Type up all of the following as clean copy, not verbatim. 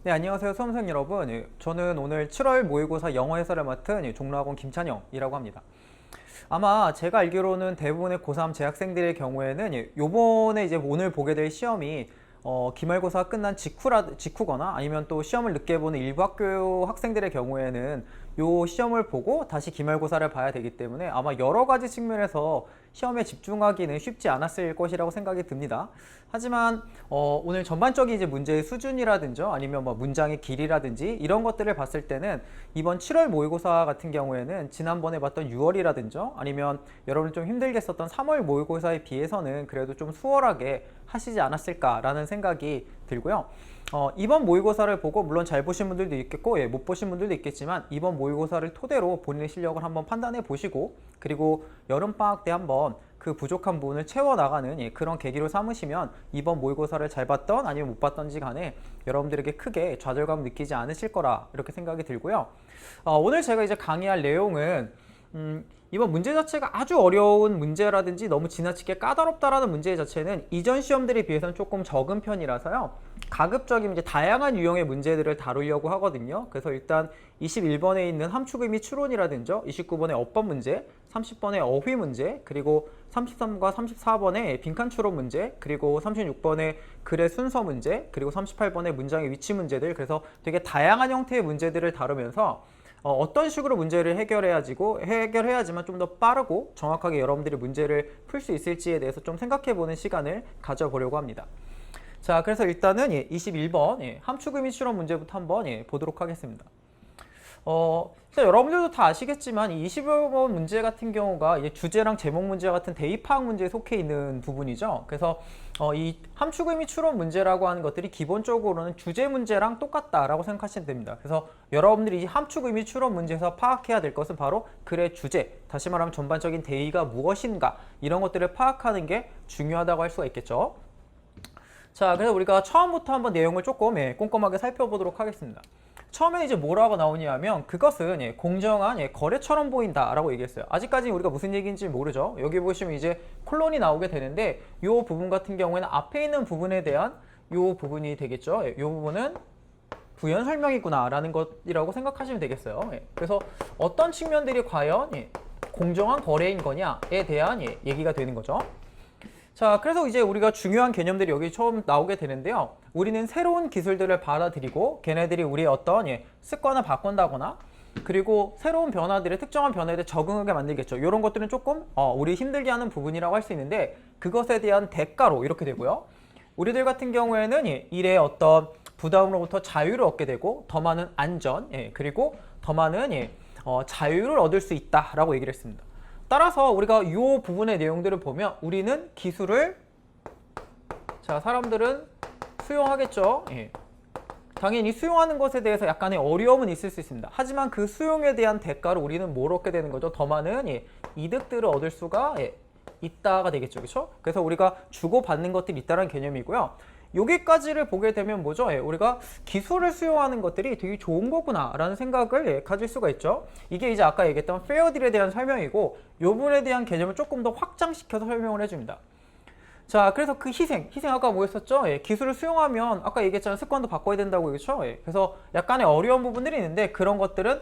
네, 안녕하세요. 수험생 여러분. 저는 오늘 7월 모의고사 영어 해설을 맡은 종로학원 김찬영이라고 합니다. 아마 제가 알기로는 대부분의 고3 재학생들의 경우에는 요번에 이제 오늘 보게 될 시험이 기말고사 끝난 직후거나 아니면 또 시험을 늦게 보는 일부 학교 학생들의 경우에는 요 시험을 보고 다시 기말고사를 봐야 되기 때문에 아마 여러 가지 측면에서 시험에 집중하기는 쉽지 않았을 것이라고 생각이 듭니다. 하지만 오늘 전반적인 이제 문제의 수준이라든지 아니면 뭐 문장의 길이라든지 이런 것들을 봤을 때는 이번 7월 모의고사 같은 경우에는 지난번에 봤던 6월이라든지 아니면 여러분 좀 힘들게 썼던 3월 모의고사에 비해서는 그래도 좀 수월하게 하시지 않았을까라는 생각이 들고요. 이번 모의고사를 보고 물론 잘 보신 분들도 있겠고 못 보신 분들도 있겠지만 이번 모의고사를 토대로 본인의 실력을 한번 판단해 보시고 그리고 여름방학 때 한번 그 부족한 부분을 채워나가는 그런 계기로 삼으시면 이번 모의고사를 잘 봤던 아니면 못 봤던지 간에 여러분들에게 크게 좌절감 느끼지 않으실 거라 이렇게 생각이 들고요. 오늘 제가 이제 강의할 내용은 이번 문제 자체가 아주 어려운 문제라든지 너무 지나치게 까다롭다라는 문제 자체는 이전 시험들에 비해서는 조금 적은 편이라서요. 가급적이면 이제 다양한 유형의 문제들을 다루려고 하거든요. 그래서 일단 21번에 있는 함축 의미 추론이라든지 29번의 어법 문제, 30번의 어휘 문제, 그리고 33과 34번의 빈칸 추론 문제, 그리고 36번의 글의 순서 문제, 그리고 38번의 문장의 위치 문제들, 그래서 되게 다양한 형태의 문제들을 다루면서 어떤 식으로 문제를 해결해야지만 좀 더 빠르고 정확하게 여러분들이 문제를 풀 수 있을지에 대해서 좀 생각해보는 시간을 가져보려고 합니다. 자, 그래서 일단은 21번 함축 의미 추론 문제부터 한번 보도록 하겠습니다. 일단 여러분들도 다 아시겠지만 이 21번 문제 같은 경우가 이제 주제랑 제목 문제와 같은 대입 파악 문제에 속해 있는 부분이죠. 그래서 이 함축 의미 추론 문제라고 하는 것들이 기본적으로는 주제 문제랑 똑같다라고 생각하시면 됩니다. 그래서 여러분들이 이 함축 의미 추론 문제에서 파악해야 될 것은 바로 글의 주제, 다시 말하면 전반적인 대의가 무엇인가 이런 것들을 파악하는 게 중요하다고 할 수가 있겠죠. 자, 그래서 우리가 처음부터 한번 내용을 조금 꼼꼼하게 살펴보도록 하겠습니다. 처음에 이제 뭐라고 나오냐면 그것은 공정한 거래처럼 보인다라고 얘기했어요. 아직까지 우리가 무슨 얘기인지 모르죠. 여기 보시면 이제 콜론이 나오게 되는데 이 부분 같은 경우에는 앞에 있는 부분에 대한 이 부분이 되겠죠. 이 부분은 부연 설명이구나 라는 것이라고 생각하시면 되겠어요. 그래서 어떤 측면들이 과연 공정한 거래인 거냐에 대한 얘기가 되는 거죠. 자, 그래서 이제 우리가 중요한 개념들이 여기 처음 나오게 되는데요. 우리는 새로운 기술들을 받아들이고 걔네들이 우리의 어떤 습관을 바꾼다거나 그리고 새로운 변화들의 특정한 변화에 대해 적응하게 만들겠죠. 이런 것들은 조금 우리 힘들게 하는 부분이라고 할 수 있는데 그것에 대한 대가로 이렇게 되고요. 우리들 같은 경우에는 일의 어떤 부담으로부터 자유를 얻게 되고 더 많은 안전 그리고 더 많은 자유를 얻을 수 있다라고 얘기를 했습니다. 따라서 우리가 이 부분의 내용들을 보면 우리는 기술을 사람들은 수용하겠죠. 당연히 수용하는 것에 대해서 약간의 어려움은 있을 수 있습니다. 하지만 그 수용에 대한 대가로 우리는 뭘 얻게 되는 거죠? 더 많은 이득들을 얻을 수가 있다가 되겠죠. 그렇죠? 그래서 우리가 주고받는 것들이 있다는 개념이고요. 여기까지를 보게 되면 뭐죠? 우리가 기술을 수용하는 것들이 되게 좋은 거구나 라는 생각을 가질 수가 있죠. 이게 이제 아까 얘기했던 페어딜에 대한 설명이고 이 부분에 대한 개념을 조금 더 확장시켜서 설명을 해줍니다. 자, 그래서 그 희생 아까 뭐였었죠? 기술을 수용하면 아까 얘기했잖아요. 습관도 바꿔야 된다고 그렇죠? 그래서 약간의 어려운 부분들이 있는데 그런 것들은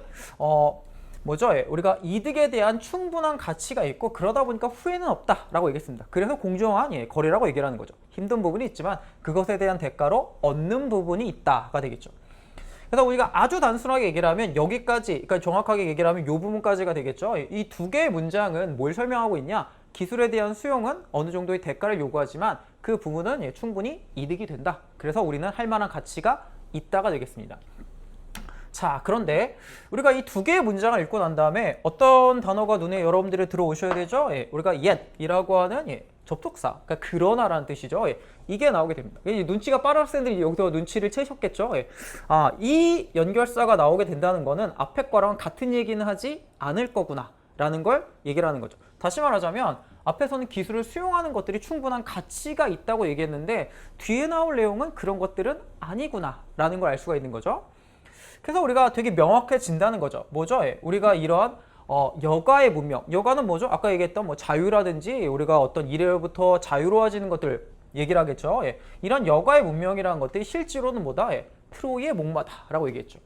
뭐죠? 우리가 이득에 대한 충분한 가치가 있고 그러다 보니까 후회는 없다라고 얘기했습니다. 그래서 공정한 거래라고 얘기를 하는 거죠. 힘든 부분이 있지만 그것에 대한 대가로 얻는 부분이 있다가 되겠죠. 그래서 우리가 아주 단순하게 얘기를 하면 여기까지, 그러니까 정확하게 얘기를 하면 이 부분까지가 되겠죠. 이 두 개의 문장은 뭘 설명하고 있냐? 기술에 대한 수용은 어느 정도의 대가를 요구하지만 그 부분은 충분히 이득이 된다. 그래서 우리는 할 만한 가치가 있다가 되겠습니다. 자, 그런데 우리가 이 두 개의 문장을 읽고 난 다음에 어떤 단어가 눈에 여러분들이 들어오셔야 되죠? 우리가 yet이라고 하는 접속사, 그러니까 그러나라는 뜻이죠. 이게 나오게 됩니다. 눈치가 빠른 학생들이 여기서 눈치를 채셨겠죠? 이 연결사가 나오게 된다는 거는 앞에 거랑 같은 얘기는 하지 않을 거구나 라는 걸 얘기를 하는 거죠. 다시 말하자면 앞에서는 기술을 수용하는 것들이 충분한 가치가 있다고 얘기했는데 뒤에 나올 내용은 그런 것들은 아니구나 라는 걸 알 수가 있는 거죠. 그래서 우리가 되게 명확해진다는 거죠. 뭐죠? 우리가 이러한 여가의 문명, 여가는 뭐죠? 아까 얘기했던 뭐 자유라든지 우리가 어떤 일로부터 자유로워지는 것들 얘기를 하겠죠. 이런 여가의 문명이라는 것들이 실제로는 뭐다? 트로이의 목마다라고 얘기했죠.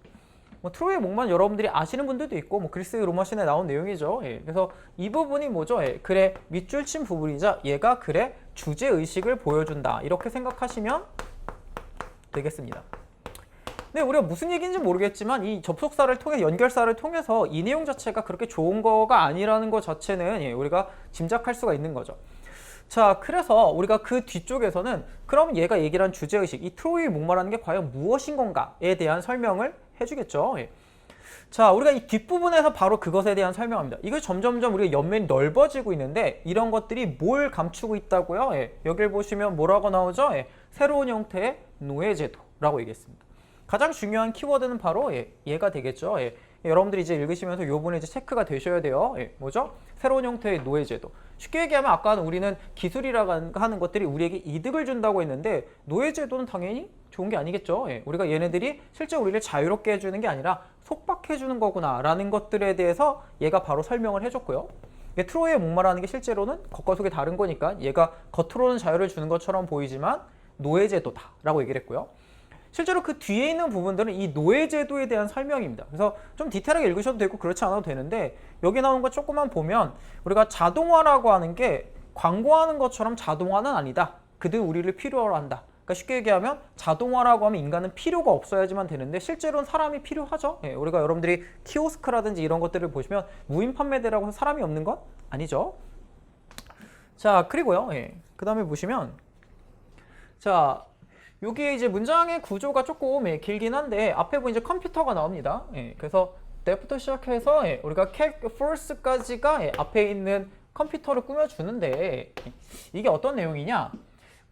뭐 트로이의 목마는 여러분들이 아시는 분들도 있고 뭐 그리스 로마 신에 나온 내용이죠. 예, 그래서 이 부분이 뭐죠? 예, 글의 밑줄 친 부분이자 얘가 글의 주제 의식을 보여준다. 이렇게 생각하시면 되겠습니다. 네, 우리가 무슨 얘기인지 모르겠지만 이 접속사를 통해 연결사를 통해서 이 내용 자체가 그렇게 좋은 거가 아니라는 것 자체는 예, 우리가 짐작할 수가 있는 거죠. 자, 그래서 우리가 그 뒤쪽에서는 그럼 얘가 얘기를 한 주제의식, 이 트로이의 목마라는 게 과연 무엇인 건가에 대한 설명을 해주겠죠. 예. 자, 우리가 이 뒷부분에서 바로 그것에 대한 설명합니다. 이거 점점점 우리가 연면이 넓어지고 있는데 이런 것들이 뭘 감추고 있다고요? 예. 여기를 보시면 뭐라고 나오죠? 예. 새로운 형태의 노예제도라고 얘기했습니다. 가장 중요한 키워드는 바로 얘가 되겠죠. 예. 여러분들이 이제 읽으시면서 이 부분에 이제 체크가 되셔야 돼요. 예. 뭐죠? 새로운 형태의 노예제도. 쉽게 얘기하면 아까는 우리는 기술이라고 하는 것들이 우리에게 이득을 준다고 했는데 노예제도는 당연히 좋은 게 아니겠죠. 예. 우리가 얘네들이 실제 우리를 자유롭게 해주는 게 아니라 속박해주는 거구나 라는 것들에 대해서 얘가 바로 설명을 해줬고요. 트로이의 목마라는 게 실제로는 겉과 속이 다른 거니까 얘가 겉으로는 자유를 주는 것처럼 보이지만 노예제도다 라고 얘기를 했고요. 실제로 그 뒤에 있는 부분들은 이 노예제도에 대한 설명입니다. 그래서 좀 디테일하게 읽으셔도 되고 그렇지 않아도 되는데 여기 나오는 거 조금만 보면 우리가 자동화라고 하는 게 광고하는 것처럼 자동화는 아니다. 그들 우리를 필요로 한다. 그러니까 쉽게 얘기하면 자동화라고 하면 인간은 필요가 없어야지만 되는데 실제로는 사람이 필요하죠. 예, 우리가 여러분들이 키오스크라든지 이런 것들을 보시면 무인 판매대라고 해서 사람이 없는 건 아니죠. 자, 그리고요. 예, 그 다음에 보시면 자, 여기에 이제 문장의 구조가 조금 길긴 한데 앞에 보면 이제 컴퓨터가 나옵니다. 예, 그래서 the부터 시작해서 우리가 force까지가 앞에 있는 컴퓨터를 꾸며주는데 이게 어떤 내용이냐?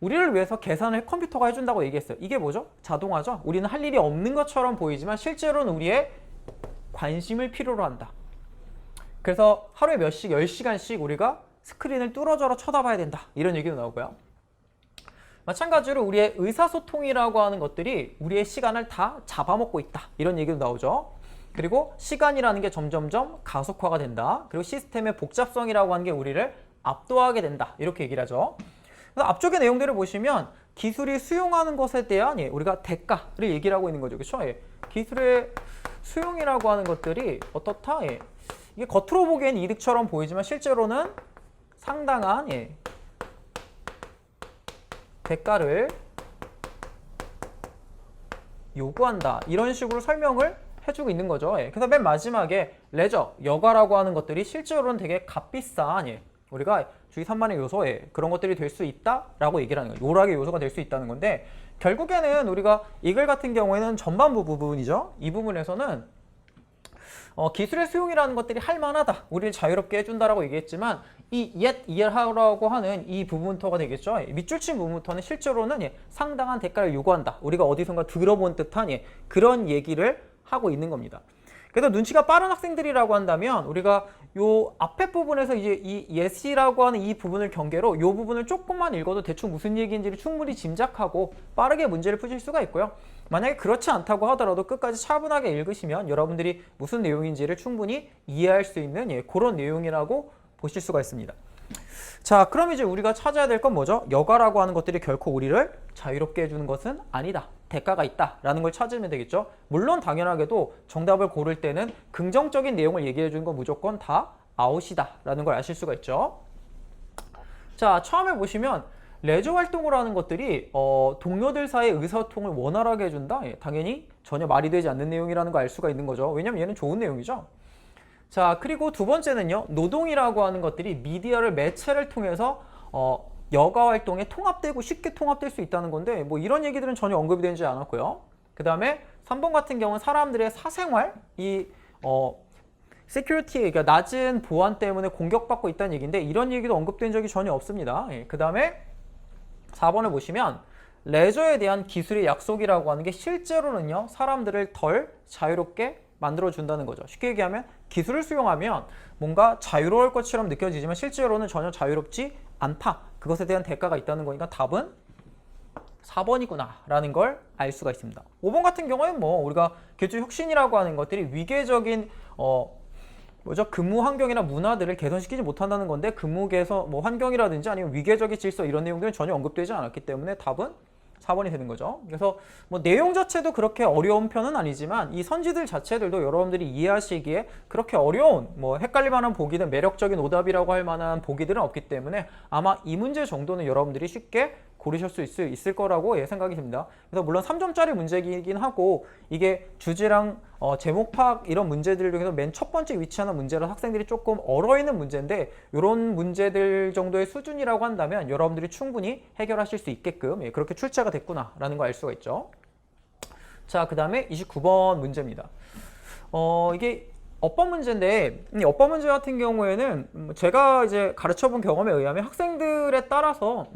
우리를 위해서 계산을 컴퓨터가 해준다고 얘기했어요. 이게 뭐죠? 자동화죠. 우리는 할 일이 없는 것처럼 보이지만 실제로는 우리의 관심을 필요로 한다. 그래서 하루에 몇 시, 10시간씩 우리가 스크린을 뚫어져라 쳐다봐야 된다. 이런 얘기도 나오고요. 마찬가지로 우리의 의사소통이라고 하는 것들이 우리의 시간을 다 잡아먹고 있다. 이런 얘기도 나오죠. 그리고 시간이라는 게 점점점 가속화가 된다. 그리고 시스템의 복잡성이라고 하는 게 우리를 압도하게 된다. 이렇게 얘기를 하죠. 그래서 앞쪽의 내용들을 보시면 기술이 수용하는 것에 대한 우리가 대가를 얘기를 하고 있는 거죠. 그렇죠? 기술의 수용이라고 하는 것들이 어떻다? 이게 겉으로 보기엔 이득처럼 보이지만 실제로는 상당한 대가를 요구한다. 이런 식으로 설명을 해주고 있는 거죠. 그래서 맨 마지막에 레저, 여가라고 하는 것들이 실제로는 되게 값비싼 우리가 주의 산만의 요소 그런 것들이 될 수 있다라고 얘기를 하는 거예요. 요락의 요소가 될 수 있다는 건데 결국에는 우리가 이 글 같은 경우에는 전반부 부분이죠. 이 부분에서는 기술의 수용이라는 것들이 할 만하다. 우리를 자유롭게 해준다라고 얘기했지만 이 yet 이해하라고 하는 이 부분부터가 되겠죠. 밑줄 친 부분부터는 실제로는 상당한 대가를 요구한다. 우리가 어디선가 들어본 듯한 그런 얘기를 하고 있는 겁니다. 그래서 눈치가 빠른 학생들이라고 한다면 우리가 요 앞에 부분에서 이제 이 yes이라고 하는 이 부분을 경계로 요 부분을 조금만 읽어도 대충 무슨 얘기인지를 충분히 짐작하고 빠르게 문제를 푸실 수가 있고요. 만약에 그렇지 않다고 하더라도 끝까지 차분하게 읽으시면 여러분들이 무슨 내용인지를 충분히 이해할 수 있는 그런 내용이라고 보실 수가 있습니다. 자, 그럼 이제 우리가 찾아야 될 건 뭐죠? 여가라고 하는 것들이 결코 우리를 자유롭게 해주는 것은 아니다. 대가가 있다라는 걸 찾으면 되겠죠. 물론 당연하게도 정답을 고를 때는 긍정적인 내용을 얘기해 주는 건 무조건 다 아웃이다라는 걸 아실 수가 있죠. 자, 처음에 보시면 레저 활동을 하는 것들이 동료들 사이의 의사소통을 원활하게 해준다. 당연히 전혀 말이 되지 않는 내용이라는 걸 알 수가 있는 거죠. 왜냐면 얘는 좋은 내용이죠. 자, 그리고 두 번째는요. 노동이라고 하는 것들이 미디어를 매체를 통해서 여가 활동에 통합되고 쉽게 통합될 수 있다는 건데 뭐 이런 얘기들은 전혀 언급이 되지 않았고요. 그 다음에 3번 같은 경우는 사람들의 사생활, 이 세큐리티, 그러니까 낮은 보안 때문에 공격받고 있다는 얘기인데 이런 얘기도 언급된 적이 전혀 없습니다. 그 다음에 4번을 보시면 레저에 대한 기술의 약속이라고 하는 게 실제로는요. 사람들을 덜 자유롭게 만들어준다는 거죠. 쉽게 얘기하면 기술을 수용하면 뭔가 자유로울 것처럼 느껴지지만 실제로는 전혀 자유롭지 않다. 그것에 대한 대가가 있다는 거니까 답은 4번이구나 라는 걸 알 수가 있습니다. 5번 같은 경우에는 뭐 우리가 기술 혁신이라고 하는 것들이 위계적인 근무 환경이나 문화들을 개선시키지 못한다는 건데 근무 개선 환경이라든지 아니면 위계적인 질서 이런 내용들은 전혀 언급되지 않았기 때문에 답은 4번이 되는 거죠. 그래서 뭐 내용 자체도 그렇게 어려운 편은 아니지만 이 선지들 자체들도 여러분들이 이해하시기에 그렇게 어려운 뭐 헷갈릴 만한 보기든 매력적인 오답이라고 할 만한 보기들은 없기 때문에 아마 이 문제 정도는 여러분들이 쉽게 고르실 수 있을 거라고 생각이 듭니다. 그래서 물론 3점짜리 문제이긴 하고 이게 주제랑 제목 파악 이런 문제들 중에서 맨 첫 번째 위치하는 문제라 학생들이 조금 얼어있는 문제인데 이런 문제들 정도의 수준이라고 한다면 여러분들이 충분히 해결하실 수 있게끔 그렇게 출제가 됐구나라는 걸 알 수가 있죠. 자, 그 다음에 29번 문제입니다. 이게 어법 문제인데 이 어법 문제 같은 경우에는 제가 이제 가르쳐본 경험에 의하면 학생들에 따라서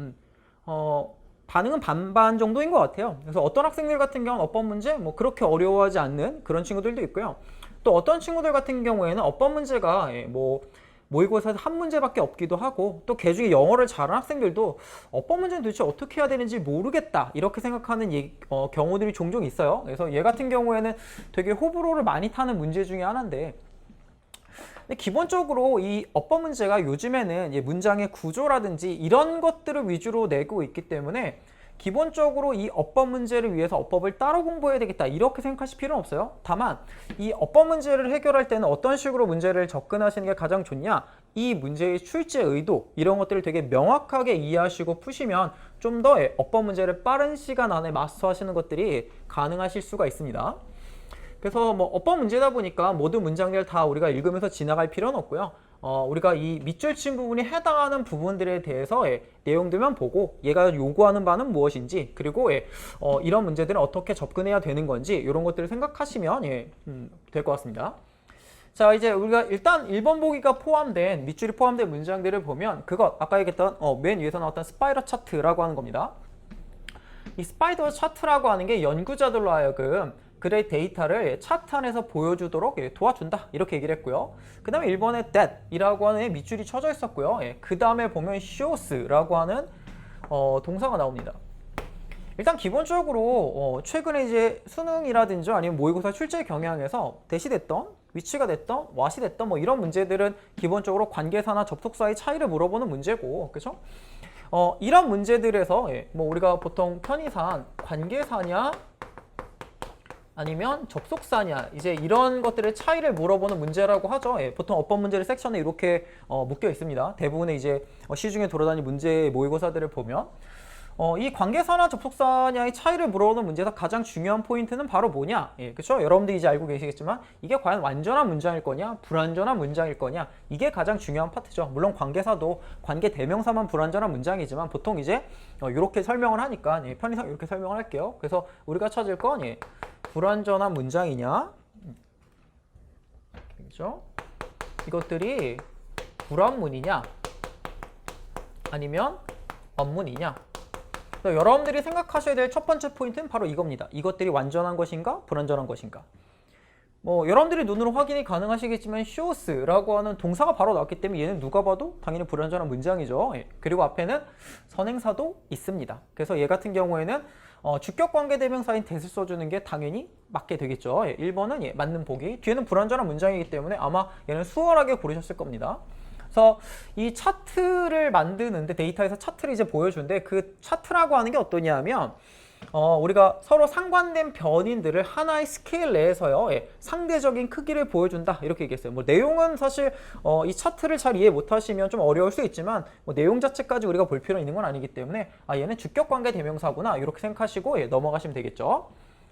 반응은 반반 정도인 것 같아요. 그래서 어떤 학생들 같은 경우는 어법 문제 뭐 그렇게 어려워하지 않는 그런 친구들도 있고요. 또 어떤 친구들 같은 경우에는 어법 문제가 뭐 모의고사에서 한 문제밖에 없기도 하고 또 그 중에 영어를 잘하는 학생들도 어법 문제는 도대체 어떻게 해야 되는지 모르겠다 이렇게 생각하는 경우들이 종종 있어요. 그래서 얘 같은 경우에는 되게 호불호를 많이 타는 문제 중에 하나인데 근데 기본적으로 이 어법 문제가 요즘에는 문장의 구조라든지 이런 것들을 위주로 내고 있기 때문에 기본적으로 이 어법 문제를 위해서 어법을 따로 공부해야 되겠다 이렇게 생각하실 필요는 없어요. 다만 이 어법 문제를 해결할 때는 어떤 식으로 문제를 접근하시는 게 가장 좋냐, 이 문제의 출제 의도 이런 것들을 되게 명확하게 이해하시고 푸시면 좀 더 어법 문제를 빠른 시간 안에 마스터하시는 것들이 가능하실 수가 있습니다. 그래서 뭐 어법 문제다 보니까 모든 문장들 다 우리가 읽으면서 지나갈 필요는 없고요. 우리가 이 밑줄 친 부분이 해당하는 부분들에 대해서 내용들만 보고 얘가 요구하는 바는 무엇인지 그리고 이런 문제들은 어떻게 접근해야 되는 건지 이런 것들을 생각하시면 될 것 같습니다. 자, 이제 우리가 일단 1번 보기가 포함된 밑줄이 포함된 문장들을 보면 그것 아까 얘기했던 맨 위에서 나왔던 스파이럴 차트라고 하는 겁니다. 이 스파이럴 차트라고 하는 게 연구자들로 하여금 그의 데이터를 차트 안에서 보여주도록 도와준다 이렇게 얘기를 했고요. 그 다음에 1번에 that 이라고 하는 밑줄이 쳐져 있었고요. 그 다음에 보면 shows라고 하는 동사가 나옵니다. 일단 기본적으로 최근에 이제 수능이라든지 아니면 모의고사 출제 경향에서 대시 됐던 위치가 됐던 what이 됐던 뭐 이런 문제들은 기본적으로 관계사나 접속사의 차이를 물어보는 문제고 그렇죠? 이런 문제들에서 뭐 우리가 보통 편의상 관계사냐 아니면 접속사냐 이제 이런 것들의 차이를 물어보는 문제라고 하죠. 보통 어법 문제를 섹션에 이렇게 묶여 있습니다. 대부분의 이제 시중에 돌아다니는 문제 모의고사들을 보면 이 관계사나 접속사냐의 차이를 물어보는 문제에서 가장 중요한 포인트는 바로 뭐냐? 그렇죠? 여러분들이 이제 알고 계시겠지만 이게 과연 완전한 문장일 거냐, 불완전한 문장일 거냐 이게 가장 중요한 파트죠. 물론 관계사도 관계 대명사만 불완전한 문장이지만 보통 이제 이렇게 설명을 하니까 편의상 이렇게 설명을 할게요. 그래서 우리가 찾을 건 불완전한 문장이냐, 그렇죠? 이것들이 불완문이냐, 아니면 원문이냐. 여러분들이 생각하셔야 될 첫 번째 포인트는 바로 이겁니다. 이것들이 완전한 것인가, 불완전한 것인가. 뭐 여러분들이 눈으로 확인이 가능하시겠지만 shows라고 하는 동사가 바로 나왔기 때문에 얘는 누가 봐도 당연히 불완전한 문장이죠. 그리고 앞에는 선행사도 있습니다. 그래서 얘 같은 경우에는 주격 관계 대명사인 that을 써주는 게 당연히 맞게 되겠죠. 1번은 맞는 보기. 뒤에는 불완전한 문장이기 때문에 아마 얘는 수월하게 고르셨을 겁니다. 그래서 이 차트를 만드는데 데이터에서 차트를 이제 보여주는데 그 차트라고 하는 게 어떠냐면 우리가 서로 상관된 변인들을 하나의 스케일 내에서요 상대적인 크기를 보여준다 이렇게 얘기했어요. 뭐 내용은 사실 이 차트를 잘 이해 못하시면 좀 어려울 수 있지만 뭐 내용 자체까지 우리가 볼 필요 있는 건 아니기 때문에 얘는 주격관계 대명사구나 이렇게 생각하시고 넘어가시면 되겠죠.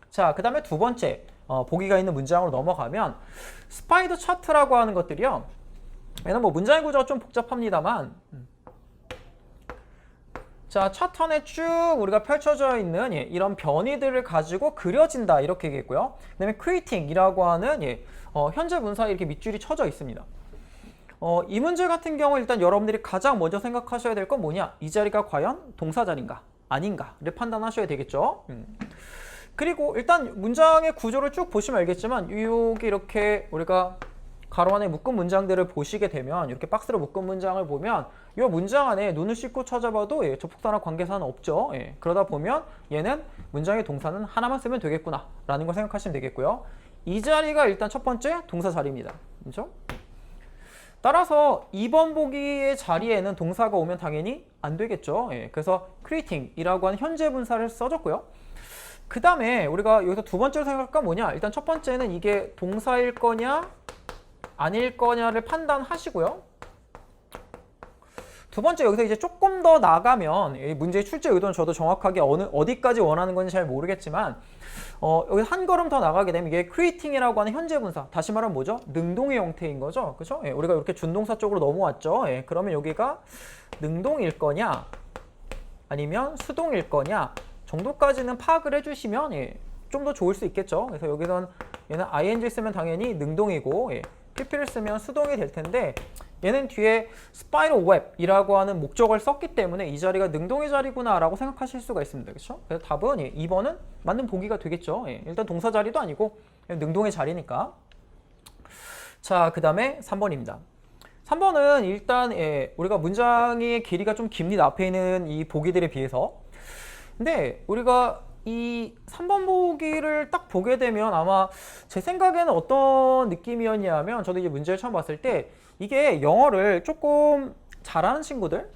자, 그 다음에 두 번째 보기가 있는 문장으로 넘어가면 스파이더 차트라고 하는 것들이요. 얘는 뭐 문장의 구조가 좀 복잡합니다만 자, 차트 안에 쭉 우리가 펼쳐져 있는 이런 변이들을 가지고 그려진다 이렇게 얘기했고요. 그 다음에 creating이라고 하는 현재 분사에 이렇게 밑줄이 쳐져 있습니다. 이 문제 같은 경우 일단 여러분들이 가장 먼저 생각하셔야 될 건 뭐냐, 이 자리가 과연 동사 자리인가 아닌가를 판단하셔야 되겠죠. 그리고 일단 문장의 구조를 쭉 보시면 알겠지만 여기 이렇게 우리가 가로 안에 묶은 문장들을 보시게 되면 이렇게 박스로 묶은 문장을 보면 이 문장 안에 눈을 씻고 찾아봐도 접속사나 관계사는 없죠. 그러다 보면 얘는 문장의 동사는 하나만 쓰면 되겠구나 라는 걸 생각하시면 되겠고요. 이 자리가 일단 첫 번째 동사 자리입니다. 그렇죠? 따라서 2번 보기의 자리에는 동사가 오면 당연히 안 되겠죠. 예, 그래서 creating이라고 하는 현재 분사를 써줬고요. 그 다음에 우리가 여기서 두 번째로 생각할 건 뭐냐? 일단 첫 번째는 이게 동사일 거냐 아닐 거냐를 판단하시고요. 두 번째 여기서 이제 조금 더 나가면 이 문제의 출제 의도는 저도 정확하게 어디까지 원하는 건지 잘 모르겠지만 여기 한 걸음 더 나가게 되면 이게 creating이라고 하는 현재 분사, 다시 말하면 뭐죠? 능동의 형태인 거죠. 그렇죠? 예, 우리가 이렇게 준동사 쪽으로 넘어왔죠. 예, 그러면 여기가 능동일 거냐 아니면 수동일 거냐 정도까지는 파악을 해주시면 예, 좀 더 좋을 수 있겠죠. 그래서 여기선 얘는 ing 쓰면 당연히 능동이고 예, pp를 쓰면 수동이 될 텐데 얘는 뒤에 스파이럴 웹이라고 하는 목적을 썼기 때문에 이 자리가 능동의 자리구나 라고 생각하실 수가 있습니다. 그렇죠? 그래서 답은 예, 2번은 맞는 보기가 되겠죠. 예, 일단 동사 자리도 아니고 능동의 자리니까. 자, 그 다음에 3번입니다. 3번은 일단 예, 우리가 문장의 길이가 좀 깁니다. 앞에 있는 이 보기들에 비해서. 근데 우리가 이 3번 보기를 딱 보게 되면 아마 제 생각에는 어떤 느낌이었냐면 저도 이제 문제를 처음 봤을 때 이게 영어를 조금 잘하는 친구들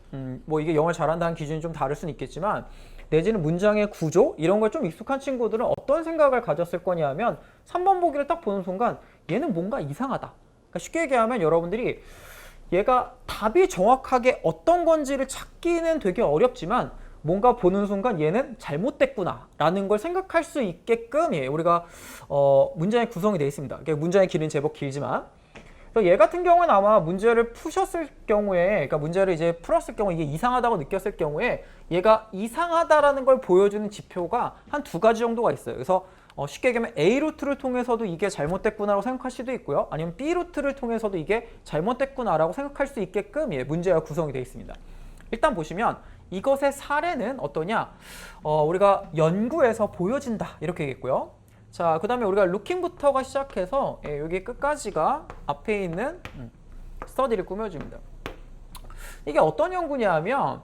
뭐 이게 영어를 잘한다는 기준이 좀 다를 수는 있겠지만 내지는 문장의 구조 이런 걸 좀 익숙한 친구들은 어떤 생각을 가졌을 거냐면 3번 보기를 딱 보는 순간 얘는 뭔가 이상하다. 그러니까 쉽게 얘기하면 여러분들이 얘가 답이 정확하게 어떤 건지를 찾기는 되게 어렵지만 뭔가 보는 순간 얘는 잘못됐구나 라는 걸 생각할 수 있게끔 예, 우리가 문장의 구성이 되어 있습니다. 그러니까 문장의 길이는 제법 길지만 얘 같은 경우는 아마 문제를 푸셨을 경우에 그러니까 문제를 이제 풀었을 경우에 이게 이상하다고 느꼈을 경우에 얘가 이상하다라는 걸 보여주는 지표가 한 두 가지 정도가 있어요. 그래서 쉽게 얘기하면 A 루트를 통해서도 이게 잘못됐구나라고 생각할 수도 있고요. 아니면 B 루트를 통해서도 이게 잘못됐구나라고 생각할 수 있게끔 예, 문제가 구성이 되어 있습니다. 일단 보시면 이것의 사례는 어떠냐? 우리가 연구에서 보여진다 이렇게 얘기했고요. 자, 그 다음에 우리가 루킹부터가 시작해서 예, 여기 끝까지가 앞에 있는 스터디를 꾸며줍니다. 이게 어떤 연구냐 하면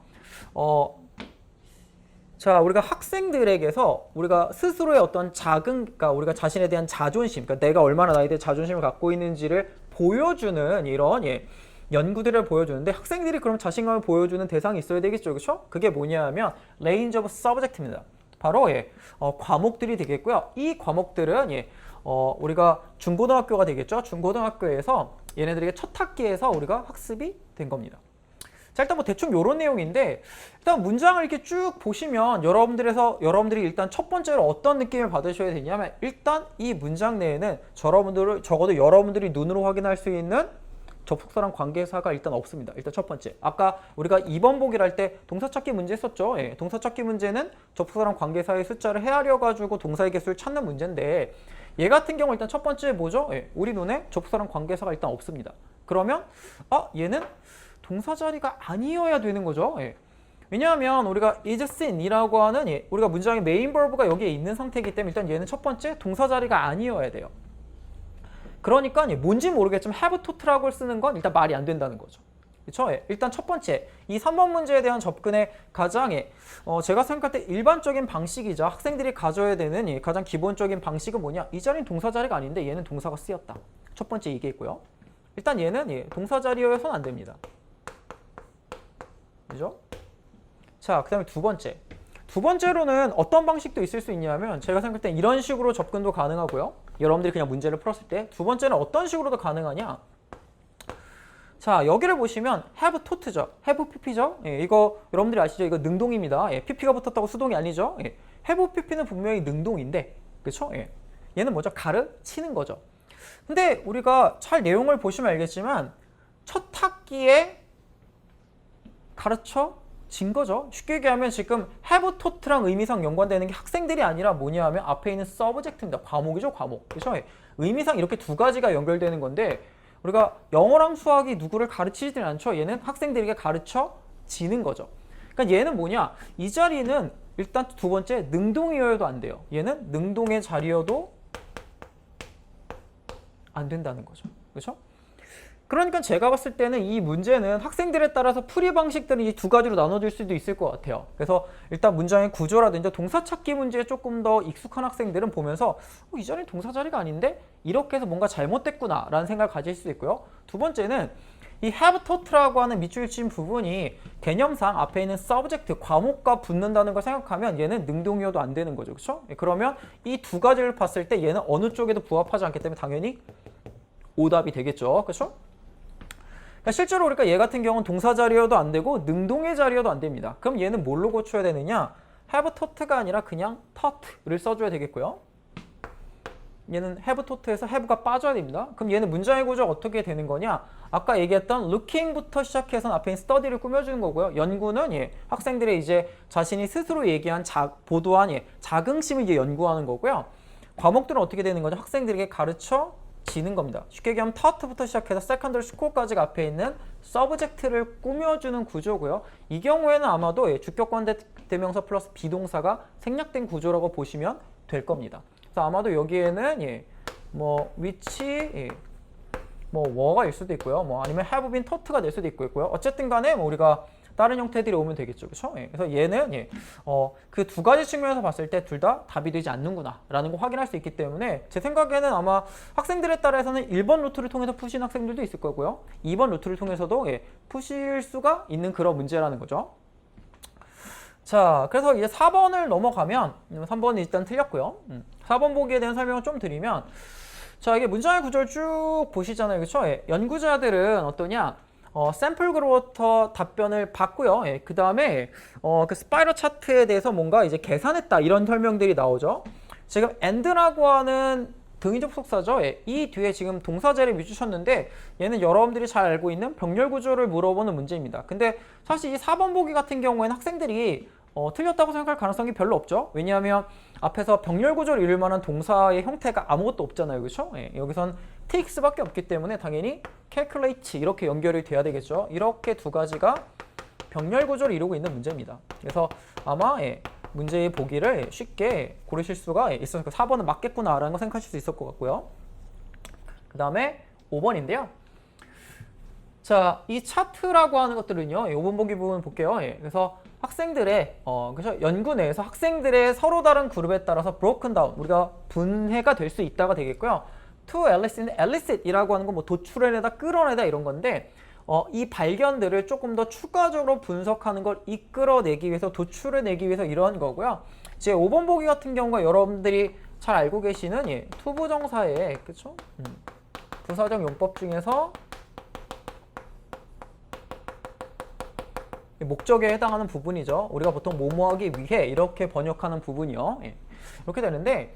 자, 우리가 학생들에게서 우리가 스스로의 어떤 그러니까 우리가 자신에 대한 자존심, 그러니까 내가 얼마나 나에 대해 자존심을 갖고 있는지를 보여주는 이런 예, 연구들을 보여주는데 학생들이 그럼 자신감을 보여주는 대상이 있어야 되겠죠, 그렇죠? 그게 뭐냐 하면 range of subject입니다. 바로 예, 과목들이 되겠고요. 이 과목들은 예, 우리가 중고등학교가 되겠죠. 중고등학교에서 얘네들에게 첫 학기에서 우리가 학습이 된 겁니다. 자, 일단 뭐 대충 이런 내용인데 일단 문장을 이렇게 쭉 보시면 여러분들이 일단 첫 번째로 어떤 느낌을 받으셔야 되냐면 일단 이 문장 내에는 적어도 여러분들이 눈으로 확인할 수 있는 접속사랑 관계사가 일단 없습니다. 일단 첫 번째. 아까 우리가 2번 보기를 할 때 동사 찾기 문제 했었죠. 예, 동사 찾기 문제는 접속사랑 관계사의 숫자를 헤아려가지고 동사의 개수를 찾는 문제인데 얘 같은 경우 일단 첫 번째 뭐죠? 예, 우리 눈에 접속사랑 관계사가 일단 없습니다. 그러면 얘는 동사 자리가 아니어야 되는 거죠. 예. 왜냐하면 우리가 is seen이라고 하는 예, 우리가 문장의 메인 버브가 여기에 있는 상태이기 때문에 일단 얘는 첫 번째 동사 자리가 아니어야 돼요. 그러니까 뭔지 모르겠지만 have to라고 쓰는 건 일단 말이 안 된다는 거죠. 그렇죠? 예. 일단 첫 번째, 이 3번 문제에 대한 접근의 가장 제가 생각할 때 일반적인 방식이자 학생들이 가져야 되는 가장 기본적인 방식은 뭐냐? 이 자리는 동사 자리가 아닌데 얘는 동사가 쓰였다. 첫 번째 이게 있고요. 일단 얘는 동사 자리여서는 안 됩니다. 그죠? 자, 그 다음에 두 번째로는 어떤 방식도 있을 수 있냐면 제가 생각할 때 이런 식으로 접근도 가능하고요. 여러분들이 그냥 문제를 풀었을 때 두 번째는 어떤 식으로도 가능하냐? 자, 여기를 보시면 have to트죠. have pp죠. 예, 이거 여러분들이 아시죠? 이거 능동입니다. 예, pp가 붙었다고 수동이 아니죠. 예, have pp는 분명히 능동인데 그렇죠? 예, 얘는 뭐죠? 가르치는 거죠. 근데 우리가 잘 내용을 보시면 알겠지만 첫 학기에 가르쳐진 거죠. 쉽게 얘기하면 지금 have taught랑 의미상 연관되는 게 학생들이 아니라 뭐냐 하면 앞에 있는 subject입니다. 과목이죠, 과목. 그렇죠? 의미상 이렇게 두 가지가 연결되는 건데 우리가 영어랑 수학이 누구를 가르치지는 않죠. 얘는 학생들에게 가르쳐지는 거죠. 그러니까 얘는 뭐냐? 이 자리는 일단 두 번째 능동이어도 안 돼요. 얘는 능동의 자리여도 안 된다는 거죠. 그렇죠? 그러니까 제가 봤을 때는 이 문제는 학생들에 따라서 풀이 방식들은 이 두 가지로 나눠질 수도 있을 것 같아요. 그래서 일단 문장의 구조라든지 동사 찾기 문제에 조금 더 익숙한 학생들은 보면서 이 자리는 동사 자리가 아닌데? 이렇게 해서 뭔가 잘못됐구나 라는 생각을 가질 수도 있고요. 두 번째는 이 have taught라고 하는 밑줄 친 부분이 개념상 앞에 있는 subject, 과목과 붙는다는 걸 생각하면 얘는 능동이어도 안 되는 거죠. 그렇죠? 그러면 이 두 가지를 봤을 때 얘는 어느 쪽에도 부합하지 않기 때문에 당연히 오답이 되겠죠. 그렇죠? 그러니까 실제로 우리가 얘 같은 경우는 동사 자리여도 안 되고 능동의 자리여도 안 됩니다. 그럼 얘는 뭘로 고쳐야 되느냐? have taught가 아니라 그냥 taught를 써줘야 되겠고요. 얘는 have taught에서 have가 빠져야 됩니다. 그럼 얘는 문장의 구조가 어떻게 되는 거냐? 아까 얘기했던 looking부터 시작해서 앞에 있는 study를 꾸며주는 거고요. 연구는 학생들의 이제 자신이 스스로 얘기한 보도한 자긍심을 이제 연구하는 거고요. 과목들은 어떻게 되는 거죠? 학생들에게 가르쳐 지는 겁니다. 쉽게 얘기하면 taught부터 시작해서 secondary school까지 앞에 있는 subject를 꾸며주는 구조고요. 이 경우에는 아마도 주격관 대명사 플러스 비동사가 생략된 구조라고 보시면 될 겁니다. 그래서 아마도 여기에는 뭐 which, 뭐 were가 일 수도 있고요. 뭐 아니면 have been taught가 될 수도 있고요. 어쨌든 간에 뭐 우리가 다른 형태들이 오면 되겠죠. 그렇죠? 그래서 얘는 그 두 가지 측면에서 봤을 때 둘 다 답이 되지 않는구나 라는 거 확인할 수 있기 때문에 제 생각에는 아마 학생들에 따라서는 1번 루트를 통해서 푸시는 학생들도 있을 거고요. 2번 루트를 통해서도 푸실 수가 있는 그런 문제라는 거죠. 자, 그래서 이제 4번을 넘어가면 3번은 일단 틀렸고요. 4번 보기에 대한 설명을 좀 드리면 자, 이게 문장의 구조를 쭉 보시잖아요. 그렇죠? 연구자들은 어떠냐? 샘플 그로부터 답변을 받고요. 그 다음에 그 스파이럴 차트에 대해서 뭔가 이제 계산했다 이런 설명들이 나오죠. 지금 and라고 하는 등위 접속사죠. 이 뒤에 지금 동사제를 밑주셨는데 얘는 여러분들이 잘 알고 있는 병렬 구조를 물어보는 문제입니다. 근데 사실 이 4번 보기 같은 경우에는 학생들이 틀렸다고 생각할 가능성이 별로 없죠. 왜냐하면 앞에서 병렬 구조를 이룰 만한 동사의 형태가 아무것도 없잖아요. 그렇죠? 여기선 takes밖에 없기 때문에 당연히 calculate 이렇게 연결이 돼야 되겠죠. 이렇게 두 가지가 병렬 구조를 이루고 있는 문제입니다. 그래서 아마 문제의 보기를 쉽게 고르실 수가 있어서 4번은 맞겠구나라는 거 생각하실 수 있을 것 같고요. 그 다음에 5번인데요. 자, 이 차트라고 하는 것들은요. 5번 보기 부분 볼게요. 그래서 학생들의 그래서 연구 내에서 학생들의 서로 다른 그룹에 따라서 broken down 우리가 분해가 될 수 있다가 되겠고요. to elicit이라고 하는 건 뭐 도출해내다 끌어내다 이런 건데 이 발견들을 조금 더 추가적으로 분석하는 걸 이끌어내기 위해서 도출해내기 위해서 이러한 거고요. 제 5번 보기 같은 경우가 여러분들이 잘 알고 계시는 투부정사의 그쵸? 부사적 용법 중에서 목적에 해당하는 부분이죠. 우리가 보통 뭐뭐하기 위해 이렇게 번역하는 부분이요. 이렇게 되는데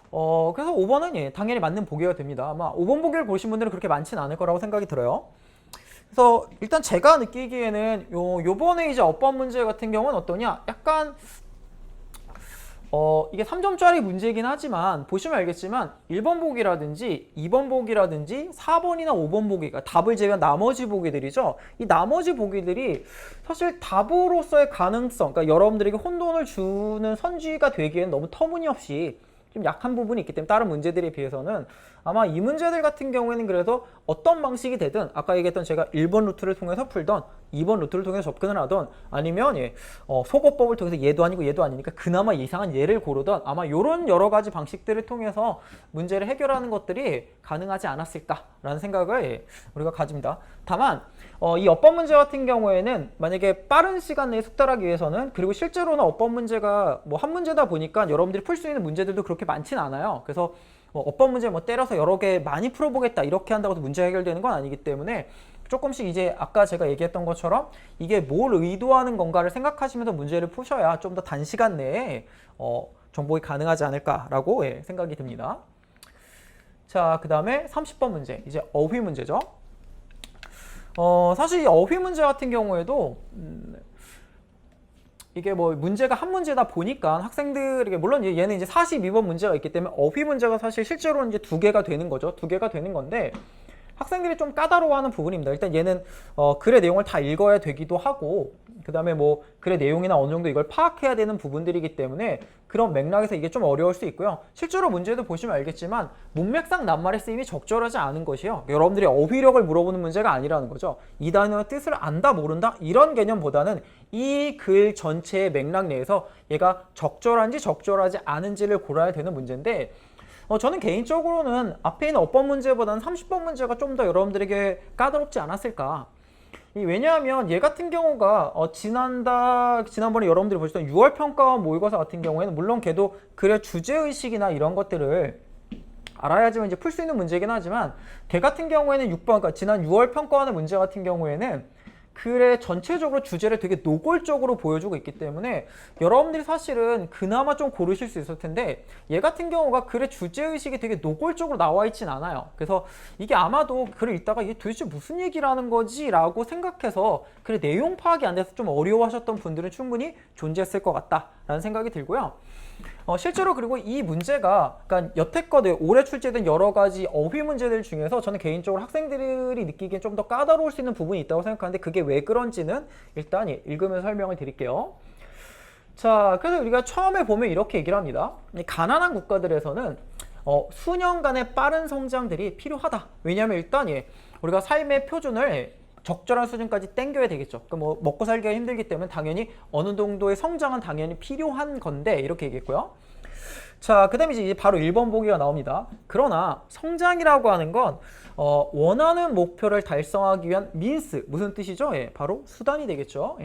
그래서 5번은 당연히 맞는 보기가 됩니다. 아마 5번 보기를 보신 분들은 그렇게 많지는 않을 거라고 생각이 들어요. 그래서 일단 제가 느끼기에는 요번에 이제 어법 문제 같은 경우는 어떠냐? 약간 이게 3점짜리 문제이긴 하지만 보시면 알겠지만 1번 보기라든지 2번 보기라든지 4번이나 5번 보기가 답을 제외한 나머지 보기들이죠. 이 나머지 보기들이 사실 답으로서의 가능성, 그러니까 여러분들에게 혼돈을 주는 선지가 되기엔 너무 터무니없이 좀 약한 부분이 있기 때문에 다른 문제들에 비해서는 아마 이 문제들 같은 경우에는 그래서 어떤 방식이 되든 아까 얘기했던 제가 1번 루트를 통해서 풀던 2번 루트를 통해서 접근을 하던 아니면 소거법을 통해서 얘도 아니고 얘도 아니니까 그나마 이상한 얘를 고르던 아마 이런 여러 가지 방식들을 통해서 문제를 해결하는 것들이 가능하지 않았을까라는 생각을 우리가 가집니다. 다만 이 어법 문제 같은 경우에는 만약에 빠른 시간 내에 숙달하기 위해서는 그리고 실제로는 어법 문제가 뭐 한 문제다 보니까 여러분들이 풀 수 있는 문제들도 그렇게 많지는 않아요. 그래서 어법 문제 때려서 여러 개 많이 풀어보겠다 이렇게 한다고 해서 문제 해결되는 건 아니기 때문에 조금씩 이제 아까 제가 얘기했던 것처럼 이게 뭘 의도하는 건가를 생각하시면서 문제를 푸셔야 좀 더 단시간 내에 정복이 가능하지 않을까라고 생각이 듭니다. 자, 그 다음에 30번 문제, 이제 어휘 문제죠. 사실 이 어휘 문제 같은 경우에도 이게 뭐 문제가 한 문제다 보니까 학생들에게 물론 얘는 이제 42번 문제가 있기 때문에 어휘 문제가 사실 실제로는 이제 2개가 되는 거죠. 2개가 되는 건데 학생들이 좀 까다로워하는 부분입니다. 일단 얘는 글의 내용을 다 읽어야 되기도 하고 그 다음에 뭐 글의 내용이나 어느 정도 이걸 파악해야 되는 부분들이기 때문에 그런 맥락에서 이게 좀 어려울 수 있고요. 실제로 문제도 보시면 알겠지만 문맥상 낱말의 쓰임이 적절하지 않은 것이요. 여러분들이 어휘력을 물어보는 문제가 아니라는 거죠. 이 단어의 뜻을 안다 모른다 이런 개념보다는 이 글 전체의 맥락 내에서 얘가 적절한지 적절하지 않은지를 고려해야 되는 문제인데 저는 개인적으로는 앞에 있는 어법 문제보다는 30번 문제가 좀 더 여러분들에게 까다롭지 않았을까. 왜냐하면 얘 같은 경우가 지난번에 여러분들이 보셨던 6월 평가원 모의고사 같은 경우에는 물론 걔도 글의 주제의식이나 이런 것들을 알아야지만 이제 풀 수 있는 문제이긴 하지만 걔 같은 경우에는 6번, 그러니까 지난 6월 평가원의 문제 같은 경우에는 글의 전체적으로 주제를 되게 노골적으로 보여주고 있기 때문에 여러분들이 사실은 그나마 좀 고르실 수 있을 텐데 얘 같은 경우가 글의 주제의식이 되게 노골적으로 나와 있진 않아요. 그래서 이게 아마도 글을 읽다가 이게 도대체 무슨 얘기라는 거지? 라고 생각해서 글의 내용 파악이 안 돼서 좀 어려워하셨던 분들은 충분히 존재했을 것 같다라는 생각이 들고요. 실제로 그리고 이 문제가 그러니까 여태껏 올해 출제된 여러 가지 어휘 문제들 중에서 저는 개인적으로 학생들이 느끼기엔 좀 더 까다로울 수 있는 부분이 있다고 생각하는데 그게 왜 그런지는 일단 읽으면서 설명을 드릴게요. 자, 그래서 우리가 처음에 보면 이렇게 얘기를 합니다. 가난한 국가들에서는 수년간의 빠른 성장들이 필요하다. 왜냐하면 일단 우리가 삶의 표준을 적절한 수준까지 땡겨야 되겠죠. 그러니까 뭐 먹고 살기가 힘들기 때문에 당연히 어느 정도의 성장은 당연히 필요한 건데 이렇게 얘기했고요. 자, 그 다음에 이제 바로 1번 보기가 나옵니다. 그러나 성장이라고 하는 건 원하는 목표를 달성하기 위한 민스, 무슨 뜻이죠? 바로 수단이 되겠죠.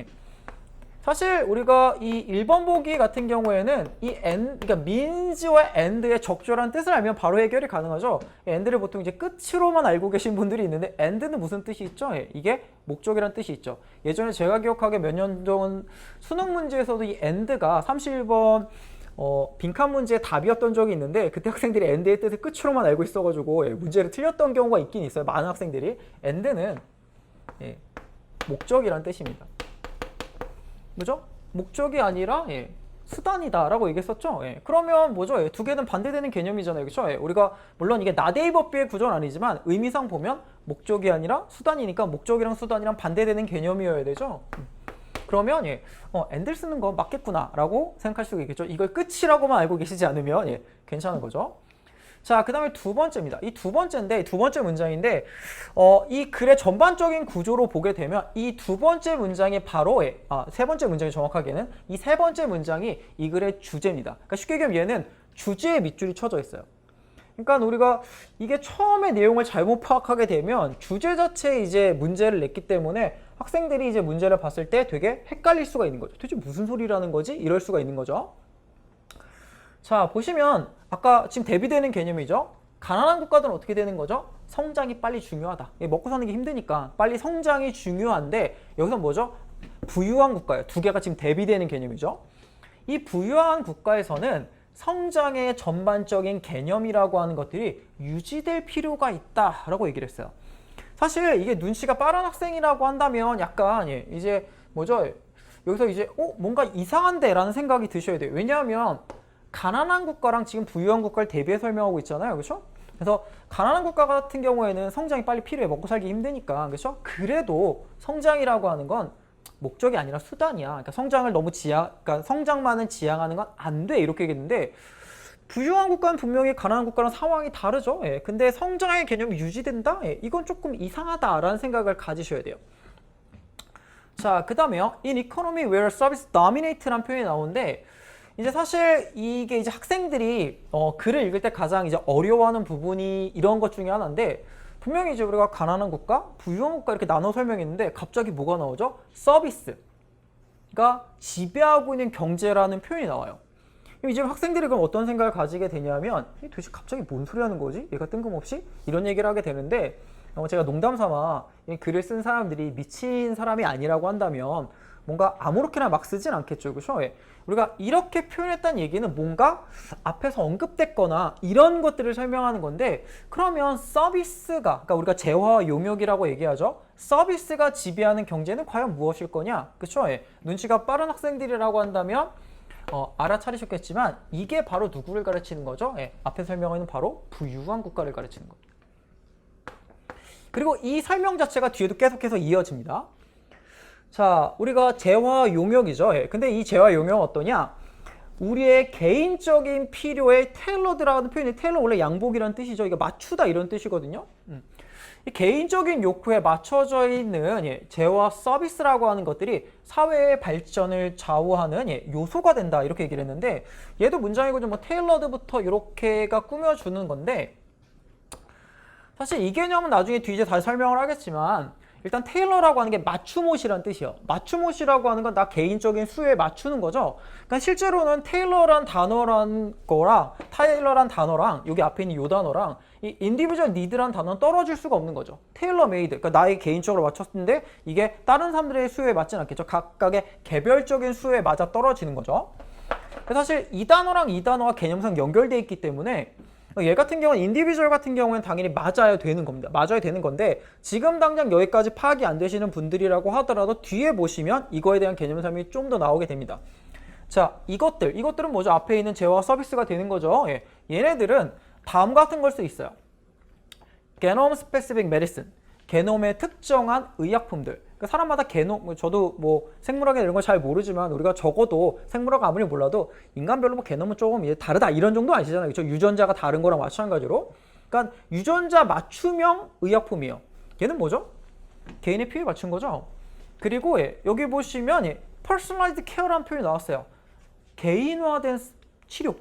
사실 우리가 이 1번 보기 같은 경우에는 이 그러니까 means와 end의 적절한 뜻을 알면 바로 해결이 가능하죠. end를 보통 이제 끝으로만 알고 계신 분들이 있는데 end는 무슨 뜻이 있죠? 이게 목적이란 뜻이 있죠. 예전에 제가 기억하기에 몇 년 전 수능 문제에서도 이 end가 31번 빈칸 문제의 답이었던 적이 있는데 그때 학생들이 end의 뜻을 끝으로만 알고 있어가지고 문제를 틀렸던 경우가 있긴 있어요. 많은 학생들이. end는 목적이란 뜻입니다. 그죠? 목적이 아니라 수단이다 라고 얘기했었죠. 그러면 뭐죠? 두 개는 반대되는 개념이잖아요. 그렇죠? 우리가 물론 이게 나대입법비의 구조는 아니지만 의미상 보면 목적이 아니라 수단이니까 목적이랑 수단이랑 반대되는 개념이어야 되죠. 그러면 엔들 쓰는 거 맞겠구나 라고 생각할 수가 있겠죠. 이걸 끝이라고만 알고 계시지 않으면 괜찮은 거죠. 자, 그 다음에 두 번째입니다. 이 두 번째인데, 두 번째 문장인데, 이 글의 전반적인 구조로 보게 되면 이 두 번째 문장이 바로, 세 번째 문장이 정확하게는 이 세 번째 문장이 이 글의 주제입니다. 그러니까 쉽게 얘기하면 얘는 주제에 밑줄이 쳐져 있어요. 그러니까 우리가 이게 처음에 내용을 잘못 파악하게 되면 주제 자체에 이제 문제를 냈기 때문에 학생들이 이제 문제를 봤을 때 되게 헷갈릴 수가 있는 거죠. 도대체 무슨 소리라는 거지? 이럴 수가 있는 거죠. 자, 보시면 아까 지금 대비되는 개념이죠. 가난한 국가들은 어떻게 되는 거죠? 성장이 빨리 중요하다. 먹고 사는 게 힘드니까 빨리 성장이 중요한데 여기서 뭐죠? 부유한 국가예요. 두 개가 지금 대비되는 개념이죠. 이 부유한 국가에서는 성장의 전반적인 개념이라고 하는 것들이 유지될 필요가 있다라고 얘기를 했어요. 사실 이게 눈치가 빠른 학생이라고 한다면 약간 이제 뭐죠? 여기서 이제 뭔가 이상한데 라는 생각이 드셔야 돼요. 왜냐하면 가난한 국가랑 지금 부유한 국가를 대비해 설명하고 있잖아요. 그렇죠? 그래서 가난한 국가 같은 경우에는 성장이 빨리 필요해. 먹고 살기 힘드니까. 그렇죠? 그래도 성장이라고 하는 건 목적이 아니라 수단이야. 그러니까 성장을 너무 그러니까 성장만은 지향하는 건 안 돼. 이렇게 얘기했는데 부유한 국가는 분명히 가난한 국가랑 상황이 다르죠. 근데 성장의 개념이 유지된다? 이건 조금 이상하다라는 생각을 가지셔야 돼요. 자, 그 다음에요. In economy where service dominate라는 표현이 나오는데 이제 사실 이게 이제 학생들이 글을 읽을 때 가장 이제 어려워하는 부분이 이런 것 중에 하나인데 분명히 이제 우리가 가난한 국가, 부유한 국가 이렇게 나눠 설명했는데 갑자기 뭐가 나오죠? 서비스가 지배하고 있는 경제라는 표현이 나와요. 이제 학생들이 그럼 어떤 생각을 가지게 되냐면 도대체 갑자기 뭔 소리 하는 거지? 얘가 뜬금없이? 이런 얘기를 하게 되는데 제가 농담 삼아 이 글을 쓴 사람들이 미친 사람이 아니라고 한다면 뭔가 아무렇게나 막 쓰진 않겠죠. 그렇죠? 우리가 이렇게 표현했다는 얘기는 뭔가 앞에서 언급됐거나 이런 것들을 설명하는 건데 그러면 서비스가 그러니까 우리가 재화와 용역이라고 얘기하죠. 서비스가 지배하는 경제는 과연 무엇일 거냐? 그렇죠? 눈치가 빠른 학생들이라고 한다면 알아차리셨겠지만 이게 바로 누구를 가르치는 거죠? 앞에 설명하는 바로 부유한 국가를 가르치는 겁니다. 그리고 이 설명 자체가 뒤에도 계속해서 이어집니다. 자, 우리가 재화 용역이죠. 근데 이 재화 용역은 어떠냐? 우리의 개인적인 필요에 테일러드라는 표현이 테일러 원래 양복이라는 뜻이죠. 이거 맞추다 이런 뜻이거든요. 이 개인적인 욕구에 맞춰져 있는 재화 서비스라고 하는 것들이 사회의 발전을 좌우하는 요소가 된다 이렇게 얘기를 했는데 얘도 문장이고 좀 뭐 테일러드부터 이렇게가 꾸며주는 건데 사실 이 개념은 나중에 뒤에 다시 설명을 하겠지만 일단 테일러라고 하는 게 맞춤옷이란 뜻이에요. 맞춤옷이라고 하는 건 나 개인적인 수요에 맞추는 거죠. 그러니까 실제로는 테일러란 단어란 거랑 테일러란 단어랑 여기 앞에 있는 이 단어랑 이 인디비주얼 니드란 단어는 떨어질 수가 없는 거죠. 테일러 메이드, 그러니까 나의 개인적으로 맞췄는데 이게 다른 사람들의 수요에 맞지는 않겠죠. 각각의 개별적인 수요에 맞아 떨어지는 거죠. 사실 이 단어랑 이 단어가 개념상 연결되어 있기 때문에 얘 같은 경우는 인디비주얼 같은 경우는 당연히 맞아야 되는 겁니다. 맞아야 되는 건데 지금 당장 여기까지 파악이 안 되시는 분들이라고 하더라도 뒤에 보시면 이거에 대한 개념 설명이 좀 더 나오게 됩니다. 자, 이것들은 뭐죠? 앞에 있는 재화 서비스가 되는 거죠. 얘네들은 다음 같은 걸 수 있어요. 게놈 스페시픽 메디슨, 게놈의 특정한 의약품들. 그러니까 사람마다 게놈, 저도 뭐 생물학이나 이런 걸 잘 모르지만 우리가 적어도 생물학 아무리 몰라도 인간별로 뭐 게놈은 조금 다르다 이런 정도 아시잖아요. 그렇죠? 유전자가 다른 거랑 마찬가지로. 그러니까 유전자 맞춤형 의약품이에요. 얘는 뭐죠? 개인의 필요에 맞춘 거죠. 그리고 여기 보시면 personalized care라는 표현이 나왔어요. 개인화된 치료.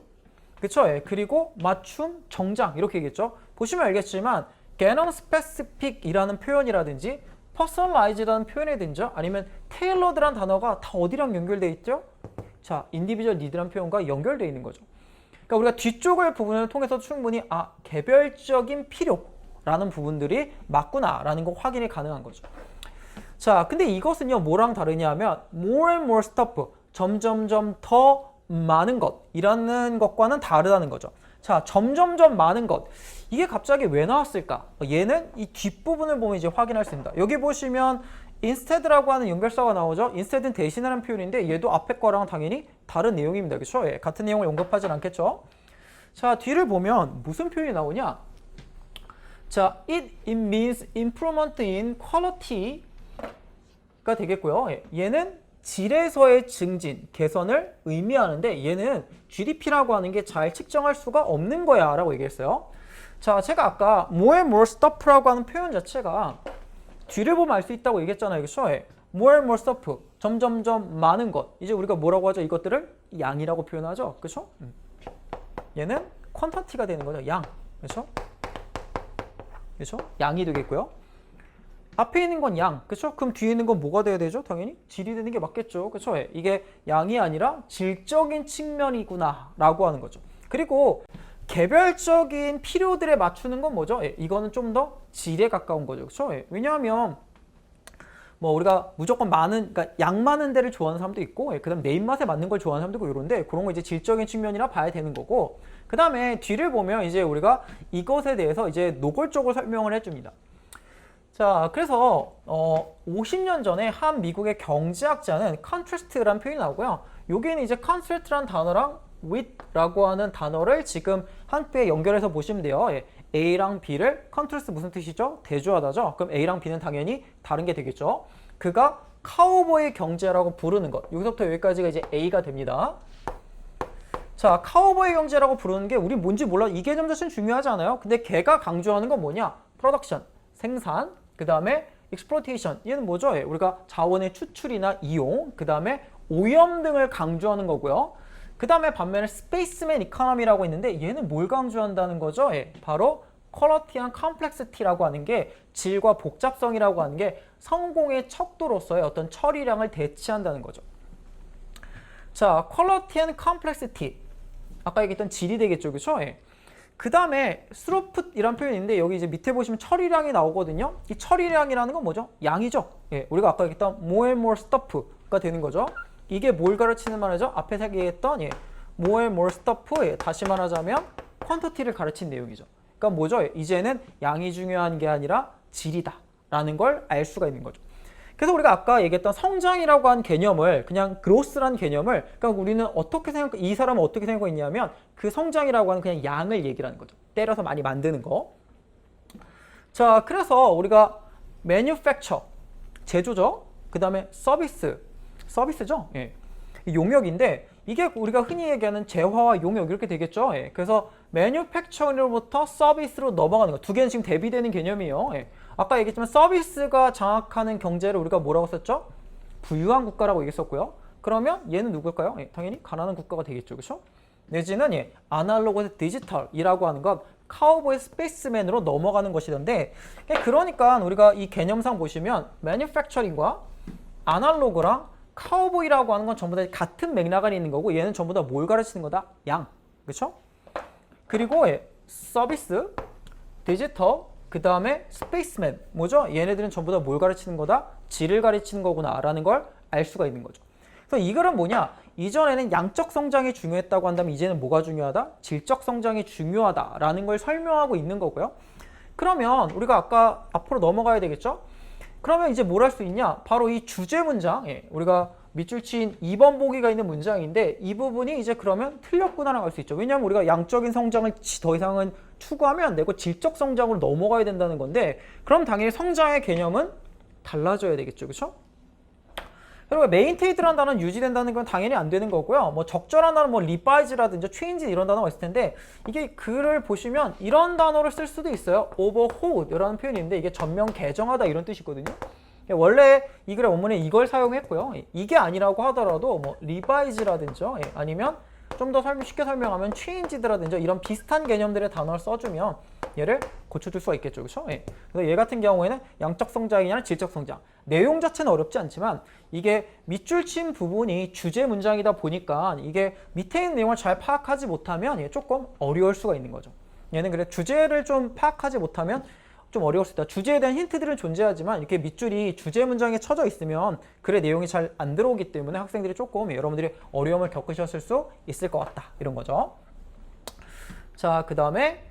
그렇죠? 그리고 맞춤, 정장 이렇게 얘기했죠. 보시면 알겠지만 게놈 스페시픽이라는 표현이라든지 퍼스널라이즈라는 표현이든지 아니면 테일러드란 단어가 다 어디랑 연결되어 있죠? 자, 인디비주얼 니드란 표현과 연결되어 있는 거죠. 그러니까 우리가 뒤쪽을 부분을 통해서 충분히 개별적인 필요라는 부분들이 맞구나라는 거 확인이 가능한 거죠. 자, 근데 이것은요 뭐랑 다르냐면 more and more stuff, 점점점 더 많은 것이라는 것과는 다르다는 거죠. 자, 점점점 많은 것. 이게 갑자기 왜 나왔을까? 얘는 이 뒷부분을 보면 이제 확인할 수 있습니다. 여기 보시면 instead라고 하는 연결사가 나오죠. instead는 대신이라는 표현인데 얘도 앞에 거랑 당연히 다른 내용입니다. 그렇죠? 같은 내용을 언급하진 않겠죠? 자, 뒤를 보면 무슨 표현이 나오냐? 자, it means improvement in quality가 되겠고요. 얘는 질에서의 증진, 개선을 의미하는데 얘는 GDP라고 하는 게 잘 측정할 수가 없는 거야 라고 얘기했어요. 자, 제가 아까 more and more stuff라고 하는 표현 자체가 뒤를 보면 알 수 있다고 얘기했잖아요. 그렇죠? more and more stuff, 점점점 많은 것. 이제 우리가 뭐라고 하죠? 이것들을 양이라고 표현하죠. 그렇죠? 얘는 퀀터티가 되는 거죠. 양. 그렇죠? 그렇죠? 양이 되겠고요. 앞에 있는 건 양, 그렇죠? 그럼 뒤에 있는 건 뭐가 돼야 되죠? 당연히 질이 되는 게 맞겠죠, 그렇죠? 이게 양이 아니라 질적인 측면이구나라고 하는 거죠. 그리고 개별적인 필요들에 맞추는 건 뭐죠? 이거는 좀 더 질에 가까운 거죠, 그렇죠? 왜냐하면 뭐 우리가 무조건 많은, 그러니까 양 많은 데를 좋아하는 사람도 있고, 그다음 내 입맛에 맞는 걸 좋아하는 사람도 있고 이런데 그런 거 이제 질적인 측면이라 봐야 되는 거고, 그다음에 뒤를 보면 이제 우리가 이것에 대해서 이제 노골적으로 설명을 해줍니다. 자, 그래서 50년 전에 한 미국의 경제학자는 contrast라는 표현이 나오고요. 여기는 이제 contrast라는 단어랑 with라고 하는 단어를 지금 함께 연결해서 보시면 돼요. A랑 B를 contrast 무슨 뜻이죠? 대조하다죠. 그럼 A랑 B는 당연히 다른 게 되겠죠. 그가 카우보이 경제라고 부르는 것. 여기서부터 여기까지가 이제 A가 됩니다. 자, 카우보이 경제라고 부르는 게 우리 뭔지 몰라. 이 개념 자체는 중요하지 않아요? 근데 걔가 강조하는 건 뭐냐? 프로덕션, 생산. 그 다음에 exploitation, 얘는 뭐죠? 우리가 자원의 추출이나 이용, 그 다음에 오염 등을 강조하는 거고요. 그 다음에 반면에 스페이스맨 이코노미라고 있는데 얘는 뭘 강조한다는 거죠? 바로 퀄리티 앤 컴플렉시티라고 하는 게 질과 복잡성이라고 하는 게 성공의 척도로서의 어떤 처리량을 대치한다는 거죠. 자, 퀄리티 앤 컴플렉시티, 아까 얘기했던 질이 되겠죠, 그렇죠? 그 다음에 throughput이라는 표현이 있는데 여기 이제 밑에 보시면 처리량이 나오거든요. 이 처리량이라는 건 뭐죠? 양이죠. 우리가 아까 얘기했던 more and more stuff가 되는 거죠. 이게 뭘 가르치는 말이죠? 앞에 얘기했던 more and more stuff, 다시 말하자면 quantity를 가르친 내용이죠. 그러니까 뭐죠? 이제는 양이 중요한 게 아니라 질이다 라는 걸 알 수가 있는 거죠. 그래서 우리가 아까 얘기했던 성장이라고 한 개념을 그냥 그로스라는 개념을, 그러니까 우리는 어떻게 이 사람은 어떻게 생각하고 있냐면 그 성장이라고 하는 그냥 양을 얘기하는 거죠. 때려서 많이 만드는 거. 자, 그래서 우리가 manufacture, 제조죠. 그 다음에 서비스죠. 이 용역인데 이게 우리가 흔히 얘기하는 재화와 용역 이렇게 되겠죠. 예. 그래서 매뉴팩처링으로부터 서비스로 넘어가는 거. 두 개는 지금 대비되는 개념이에요. 예. 아까 얘기했지만 서비스가 장악하는 경제를 우리가 뭐라고 썼죠? 부유한 국가라고 얘기했었고요. 그러면 얘는 누굴까요? 예. 당연히 가난한 국가가 되겠죠. 그렇죠? 내지는 예. 아날로그에서 디지털이라고 하는 건 카우보이 스페이스맨으로 넘어가는 것이던데, 그러니까 우리가 이 개념상 보시면 매뉴팩처링과 아날로그랑 카우보이라고 하는 건 전부 다 같은 맥락 안에 있는 거고, 얘는 전부 다 뭘 가르치는 거다? 양. 그렇죠? 그리고 예, 서비스, 디지털, 그 다음에 스페이스맨. 뭐죠? 얘네들은 전부 다 뭘 가르치는 거다? 질을 가르치는 거구나 라는 걸 알 수가 있는 거죠. 그래서 이 글은 뭐냐? 이전에는 양적 성장이 중요했다고 한다면 이제는 뭐가 중요하다? 질적 성장이 중요하다라는 걸 설명하고 있는 거고요. 그러면 우리가 아까 앞으로 넘어가야 되겠죠? 그러면 이제 뭘 할 수 있냐? 바로 이 주제 문장, 예, 우리가 밑줄 친 2번 보기가 있는 문장인데 이 부분이 이제 그러면 틀렸구나라고 할 수 있죠. 왜냐하면 우리가 양적인 성장을 더 이상은 추구하면 안 되고 질적 성장으로 넘어가야 된다는 건데, 그럼 당연히 성장의 개념은 달라져야 되겠죠. 그렇죠? 그리고 메인테인이라는 단어는 유지된다는 건 당연히 안 되는 거고요. 뭐 적절한 단어, 뭐 리바이즈라든지 체인지 이런 단어가 있을 텐데, 이게 글을 보시면 이런 단어를 쓸 수도 있어요. overhaul이라는 표현이 있는데 이게 전면 개정하다 이런 뜻이거든요. 원래 이 글의 원문에 이걸 사용했고요. 이게 아니라고 하더라도 뭐 리바이즈라든지 아니면 좀 더 쉽게 설명하면 체인지드라든지 이런 비슷한 개념들의 단어를 써주면 얘를 고쳐줄 수가 있겠죠. 그렇죠? 예. 그래서 얘 같은 경우에는 양적 성장이냐 질적 성장. 내용 자체는 어렵지 않지만 이게 밑줄 친 부분이 주제 문장이다 보니까 이게 밑에 있는 내용을 잘 파악하지 못하면 조금 어려울 수가 있는 거죠. 얘는 그래 주제를 좀 파악하지 못하면 좀 어려울 수 있다. 주제에 대한 힌트들은 존재하지만 이렇게 밑줄이 주제 문장에 쳐져 있으면 글의 내용이 잘 안 들어오기 때문에 학생들이 조금 여러분들이 어려움을 겪으셨을 수 있을 것 같다. 이런 거죠. 자, 그 다음에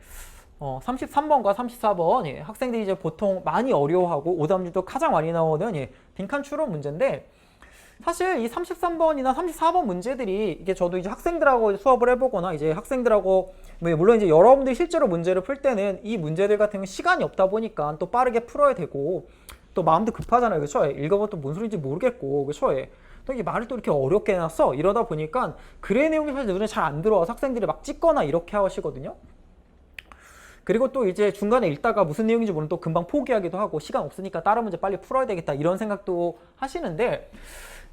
33번과 34번 예, 학생들이 이제 보통 많이 어려워하고 오답률도 가장 많이 나오는 예, 빈칸 추론 문제인데, 사실 이 33번이나 34번 문제들이 이게 저도 이제 학생들하고 수업을 해보거나 이제 학생들하고 물론 이제 여러분들이 실제로 문제를 풀 때는 이 문제들 같은 경우 시간이 없다 보니까 또 빠르게 풀어야 되고 또 마음도 급하잖아요. 그렇죠? 읽어보면 또 뭔 소리인지 모르겠고 그렇죠? 예. 또 이게 말을 또 이렇게 어렵게 해놨어. 이러다 보니까 글의 내용이 사실 눈에 잘 안 들어와서 학생들이 막 찍거나 이렇게 하시거든요. 그리고 또 이제 중간에 읽다가 무슨 내용인지 모르면 또 금방 포기하기도 하고 시간 없으니까 다른 문제 빨리 풀어야 되겠다 이런 생각도 하시는데,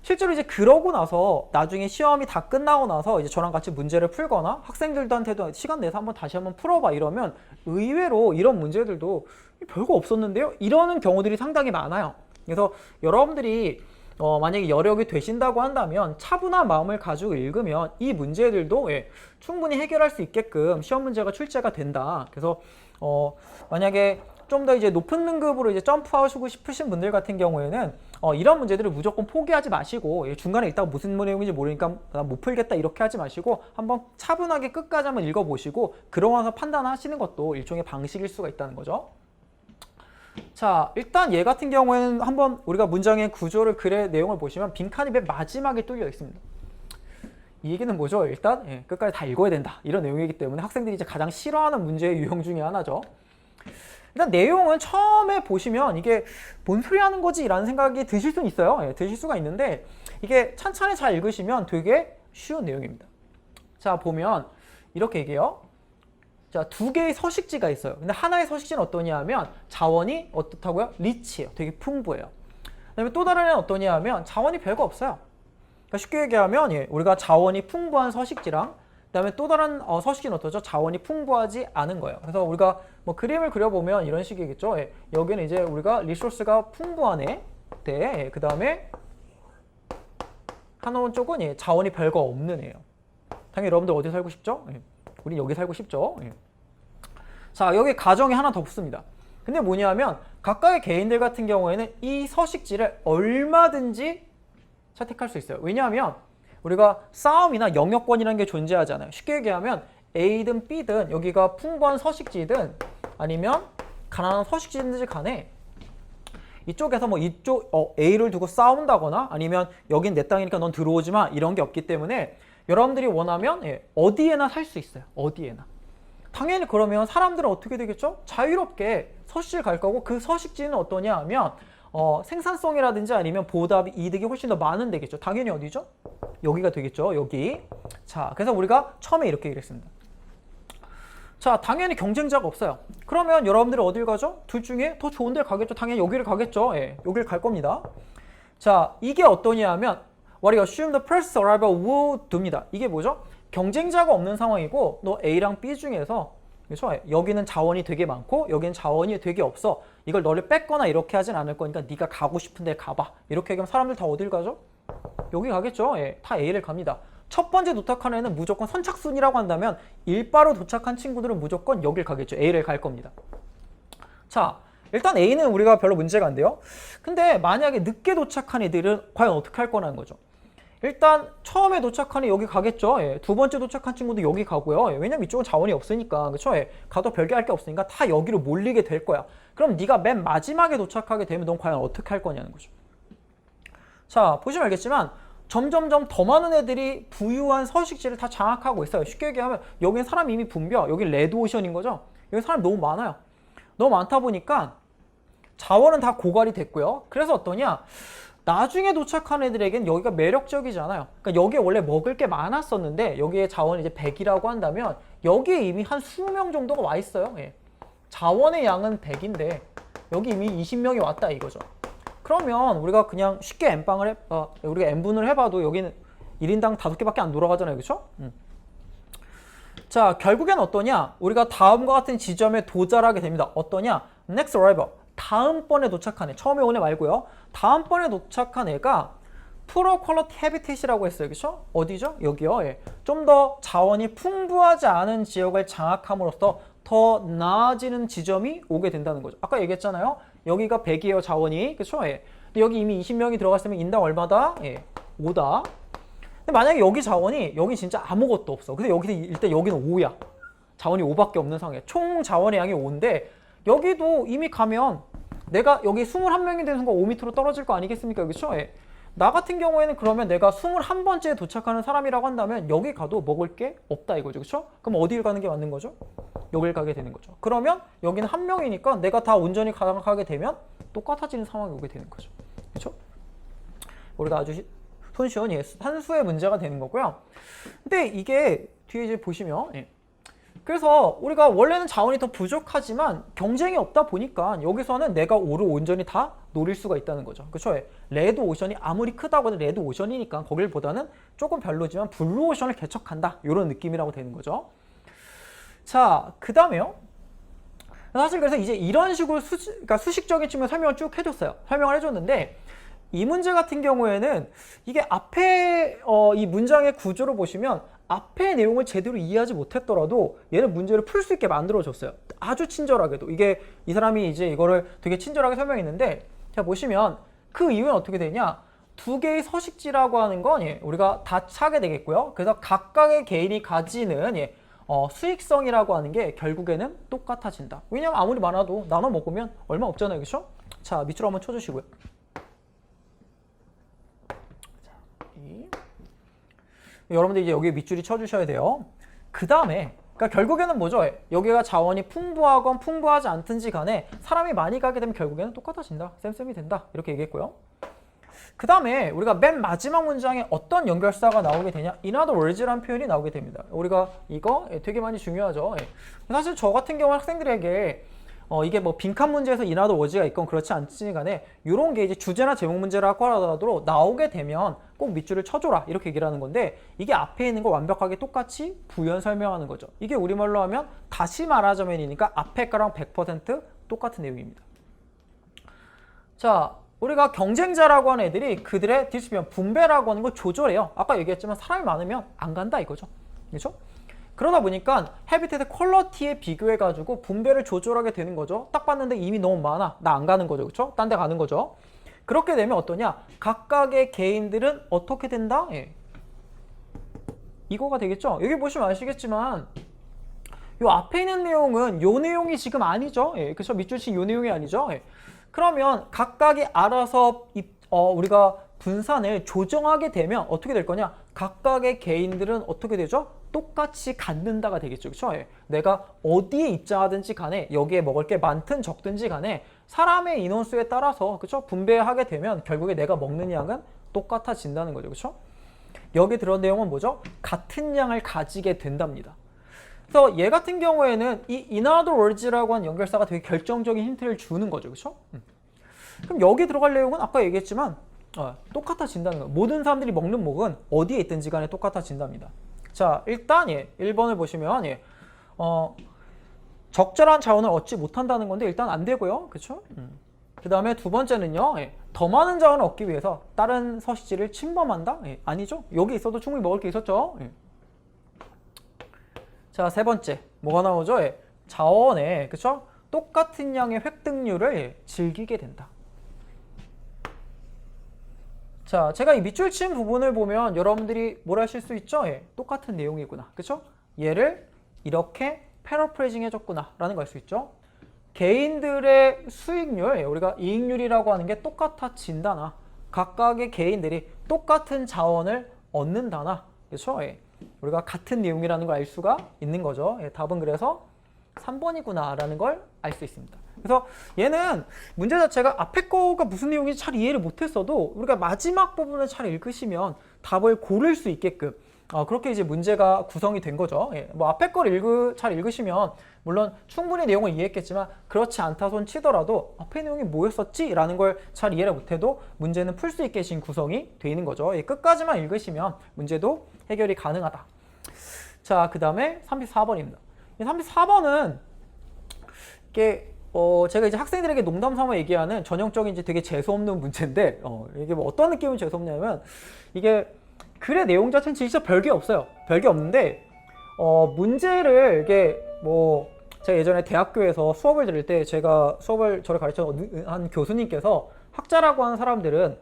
실제로 이제 그러고 나서 나중에 시험이 다 끝나고 나서 이제 저랑 같이 문제를 풀거나 학생들한테도 시간 내서 한번 다시 한번 풀어봐 이러면 의외로 이런 문제들도 별거 없었는데요? 이러는 경우들이 상당히 많아요. 그래서 여러분들이 만약에 여력이 되신다고 한다면 차분한 마음을 가지고 읽으면 이 문제들도 충분히 해결할 수 있게끔 시험 문제가 출제가 된다. 그래서 만약에 좀 더 이제 높은 등급으로 이제 점프하시고 싶으신 분들 같은 경우에는 이런 문제들을 무조건 포기하지 마시고 중간에 있다가 무슨 내용인지 모르니까 못 풀겠다 이렇게 하지 마시고 한번 차분하게 끝까지 한번 읽어보시고 그러고 나서 판단하시는 것도 일종의 방식일 수가 있다는 거죠. 자, 일단 얘 같은 경우에는 한번 우리가 문장의 구조를 글의 내용을 보시면 빈칸이 맨 마지막에 뚫려 있습니다. 이 얘기는 뭐죠? 일단 끝까지 다 읽어야 된다 이런 내용이기 때문에 학생들이 이제 가장 싫어하는 문제의 유형 중에 하나죠. 일단 내용은 처음에 보시면 이게 뭔 소리 하는 거지? 라는 생각이 드실 수는 있어요. 드실 수가 있는데 이게 찬찬히 잘 읽으시면 되게 쉬운 내용입니다. 자, 보면 이렇게 얘기해요. 자, 두 개의 서식지가 있어요. 근데 하나의 서식지는 어떠냐 하면 자원이 어떻다고요? 리치해요. 되게 풍부해요. 그다음에 또 다른 애는 어떠냐 하면 자원이 별거 없어요. 그러니까 쉽게 얘기하면 우리가 자원이 풍부한 서식지랑 그다음에 또 다른 서식지는 어떠죠? 자원이 풍부하지 않은 거예요. 그래서 우리가 뭐 그림을 그려보면 이런 식이겠죠. 여기는 이제 우리가 리소스가 풍부한 애, 그다음에 하나원 쪽은 자원이 별거 없는 애예요. 당연히 여러분들 어디 살고 싶죠? 우리 여기 살고 싶죠. 자, 여기 가정이 하나 더 붙습니다. 근데 뭐냐면 각각의 개인들 같은 경우에는 이 서식지를 얼마든지 선택할 수 있어요. 왜냐하면 우리가 싸움이나 영역권이라는 게 존재하잖아요. 쉽게 얘기하면 A든 B든 여기가 풍부한 서식지든 아니면 가난한 서식지든지 간에 이쪽에서 뭐 이쪽 A를 두고 싸운다거나 아니면 여긴 내 땅이니까 넌 들어오지 마 이런 게 없기 때문에 여러분들이 원하면 어디에나 살 수 있어요. 어디에나. 당연히 그러면 사람들은 어떻게 되겠죠? 자유롭게 서식지를 갈 거고 그 서식지는 어떠냐 하면 생산성이라든지 아니면 보답 이득이 훨씬 더 많은 데겠죠. 당연히 어디죠? 여기가 되겠죠. 여기. 자, 그래서 우리가 처음에 이렇게 얘기를 했습니다. 자, 당연히 경쟁자가 없어요. 그러면 여러분들이 어딜 가죠? 둘 중에 더 좋은 데를 가겠죠. 당연히 여기를 가겠죠. 예, 여기를 갈 겁니다. 자, 이게 어떠냐 하면 What you assume the first arrival would do입니다. 이게 뭐죠? 경쟁자가 없는 상황이고 너 A랑 B 중에서 그렇죠? 여기는 자원이 되게 많고 여기는 자원이 되게 없어. 이걸 너를 뺏거나 이렇게 하진 않을 거니까 네가 가고 싶은 데 가봐. 이렇게 얘기하면 사람들 다 어딜 가죠? 여기 가겠죠? 예, 다 A를 갑니다. 첫 번째 도착한 애는 무조건 선착순이라고 한다면 일바로 도착한 친구들은 무조건 여길 가겠죠. A를 갈 겁니다. 자, 일단 A는 우리가 별로 문제가 안 돼요. 근데 만약에 늦게 도착한 애들은 과연 어떻게 할 거라는 거죠. 일단 처음에 도착한 애 여기 가겠죠. 예, 두 번째 도착한 친구도 여기 가고요. 예, 왜냐면 이쪽은 자원이 없으니까. 그렇죠? 예, 가도 별게 할 게 없으니까 다 여기로 몰리게 될 거야. 그럼 네가 맨 마지막에 도착하게 되면 넌 과연 어떻게 할 거냐는 거죠. 자, 보시면 알겠지만 점점점 더 많은 애들이 부유한 서식지를 다 장악하고 있어요. 쉽게 얘기하면 여기는 사람이 이미 붐벼. 여기 레드오션인 거죠. 여기 사람이 너무 많아요. 너무 많다 보니까 자원은 다 고갈이 됐고요. 그래서 어떠냐? 나중에 도착한 애들에겐 여기가 매력적이지 않아요. 그러니까 여기에 원래 먹을 게 많았었는데 여기에 자원이 이제 100이라고 한다면 여기에 이미 한 20명 정도가 와 있어요. 예. 자원의 양은 100인데 여기 이미 20명이 왔다 이거죠. 그러면 우리가 그냥 쉽게 N방을 우리가 N분을 해봐도 여기는 1인당 5개밖에 안 돌아가잖아요. 그렇죠? 자, 결국엔 어떠냐? 우리가 다음과 같은 지점에 도달하게 됩니다. 어떠냐? Next arrival. 다음번에 도착한 애. 처음에 온 애 말고요. 다음번에 도착한 애가 Poor Quality Habitat이라고 했어요. 그렇죠? 어디죠? 여기요. 예. 좀 더 자원이 풍부하지 않은 지역을 장악함으로써 더 나아지는 지점이 오게 된다는 거죠. 아까 얘기했잖아요. 여기가 100이에요. 자원이. 그렇죠? 예. 근데 여기 이미 20명이 들어갔으면 인당 얼마다? 예. 5다. 근데 만약에 여기 자원이 여기 진짜 아무것도 없어. 근데 여기서 일단 여기는 5야. 자원이 5밖에 없는 상황이야. 총 자원의 양이 5인데 여기도 이미 가면 내가 여기 21명이 되는 순간 5m로 떨어질 거 아니겠습니까? 그렇죠? 예. 나 같은 경우에는 그러면 내가 21번째에 도착하는 사람이라고 한다면 여기 가도 먹을 게 없다 이거죠. 그렇죠? 그럼 어디를 가는 게 맞는 거죠? 여길 가게 되는 거죠. 그러면 여기는 한 명이니까 내가 다 온전히 가게 되면 똑같아지는 상황이 오게 되는 거죠. 그렇죠? 우리가 아주 손쉬운 산수의 문제가 되는 거고요. 근데 이게 뒤에 이제 보시면 그래서 우리가 원래는 자원이 더 부족하지만 경쟁이 없다 보니까 여기서는 내가 오를 온전히 다 노릴 수가 있다는 거죠. 그렇죠? 레드 오션이 아무리 크다고 해도 레드 오션이니까 거길보다는 조금 별로지만 블루 오션을 개척한다. 이런 느낌이라고 되는 거죠. 자, 그 다음에요. 사실 그래서 이제 이런 식으로 그러니까 수식적인 측면 설명을 쭉 해줬어요. 설명을 해줬는데 이 문제 같은 경우에는 이게 앞에 이 문장의 구조를 보시면 앞의 내용을 제대로 이해하지 못했더라도 얘는 문제를 풀 수 있게 만들어줬어요. 아주 친절하게도. 이게 이 사람이 이제 이거를 되게 친절하게 설명했는데 자 보시면 그 이유는 어떻게 되냐? 두 개의 서식지라고 하는 건 우리가 다 차게 되겠고요. 그래서 각각의 개인이 가지는 수익성이라고 하는 게 결국에는 똑같아진다. 왜냐면 아무리 많아도 나눠 먹으면 얼마 없잖아요. 그렇죠? 자, 밑으로 한번 쳐주시고요. 여러분들 이제 여기에 밑줄이 쳐주셔야 돼요. 그 다음에 그러니까 결국에는 뭐죠? 여기가 자원이 풍부하건 풍부하지 않든지 간에 사람이 많이 가게 되면 결국에는 똑같아진다. 쌤쌤이 된다. 이렇게 얘기했고요. 그 다음에 우리가 맨 마지막 문장에 어떤 연결사가 나오게 되냐? in other words라는 표현이 나오게 됩니다. 우리가 이거 되게 많이 중요하죠. 사실 저 같은 경우 학생들에게 이게 뭐 빈칸 문제에서 in other words가 있건 그렇지 않지 간에 이런 게 이제 주제나 제목 문제라고 하더라도 나오게 되면 꼭 밑줄을 쳐줘라 이렇게 얘기를 하는 건데 이게 앞에 있는 걸 완벽하게 똑같이 부연 설명하는 거죠. 이게 우리말로 하면 다시 말하자면이니까 앞에 거랑 100% 똑같은 내용입니다. 자, 우리가 경쟁자라고 하는 애들이 그들의 디스트리뷰션 분배라고 하는 걸 조절해요. 아까 얘기했지만 사람이 많으면 안 간다 이거죠. 그렇죠? 그러다 보니까 헤비테이트 퀄러티에 비교해가지고 분배를 조절하게 되는 거죠. 딱 봤는데 이미 너무 많아. 나 안 가는 거죠. 그렇죠? 딴 데 가는 거죠. 그렇게 되면 어떠냐? 각각의 개인들은 어떻게 된다? 이거가 되겠죠? 여기 보시면 아시겠지만 요 앞에 있는 내용은 요 내용이 지금 아니죠? 그렇죠? 밑줄친 요 내용이 아니죠? 그러면 각각이 알아서 우리가 분산을 조정하게 되면 어떻게 될 거냐? 각각의 개인들은 어떻게 되죠? 똑같이 갖는다가 되겠죠. 그렇죠? 예. 내가 어디에 입장하든지 간에 여기에 먹을 게 많든 적든지 간에 사람의 인원수에 따라서 그렇죠? 분배하게 되면 결국에 내가 먹는 양은 똑같아진다는 거죠. 그렇죠? 여기 들어온 내용은 뭐죠? 같은 양을 가지게 된답니다. 그래서 얘 같은 경우에는 이 in other words라고 하는 연결사가 되게 결정적인 힌트를 주는 거죠. 그렇죠? 그럼 여기 들어갈 내용은 아까 얘기했지만 똑같아진다는 거예요. 모든 사람들이 먹는 목은 어디에 있든지 간에 똑같아진답니다. 자, 일단 1번을 보시면 적절한 자원을 얻지 못한다는 건데 일단 안 되고요. 그렇죠? 그 다음에 두 번째는요. 더 많은 자원을 얻기 위해서 다른 서식지를 침범한다? 아니죠. 여기 있어도 충분히 먹을 게 있었죠. 자, 세 번째 뭐가 나오죠? 자원에 그렇죠? 똑같은 양의 획득률을 즐기게 된다. 자, 제가 이 밑줄 친 부분을 보면 여러분들이 뭘 하실 수 있죠? 똑같은 내용이구나. 그렇죠? 얘를 이렇게 패러프레이징 해줬구나 라는 걸 알 수 있죠. 개인들의 수익률, 우리가 이익률이라고 하는 게 똑같아진다나 각각의 개인들이 똑같은 자원을 얻는다나 그렇죠? 우리가 같은 내용이라는 걸 알 수가 있는 거죠. 답은 그래서 3번이구나 라는 걸 알 수 있습니다. 그래서 얘는 문제 자체가 앞에 거가 무슨 내용인지 잘 이해를 못했어도 우리가 마지막 부분을 잘 읽으시면 답을 고를 수 있게끔 그렇게 이제 문제가 구성이 된 거죠. 뭐 앞에 걸 잘 읽으시면 물론 충분히 내용을 이해했겠지만 그렇지 않다 손 치더라도 앞에 내용이 뭐였었지? 라는 걸 잘 이해를 못해도 문제는 풀 수 있게 지금 구성이 되어 있는 거죠. 끝까지만 읽으시면 문제도 해결이 가능하다. 자, 그 다음에 34번입니다. 34번은 이게 제가 이제 학생들에게 농담 삼아 얘기하는 전형적인 이제 되게 재수없는 문제인데 이게 뭐 어떤 느낌이 재수없냐면 이게 글의 내용 자체는 진짜 별게 없어요. 별게 없는데 문제를 이게 뭐 제가 예전에 대학교에서 수업을 들을 때 제가 수업을 저를 가르쳐한 교수님께서 학자라고 하는 사람들은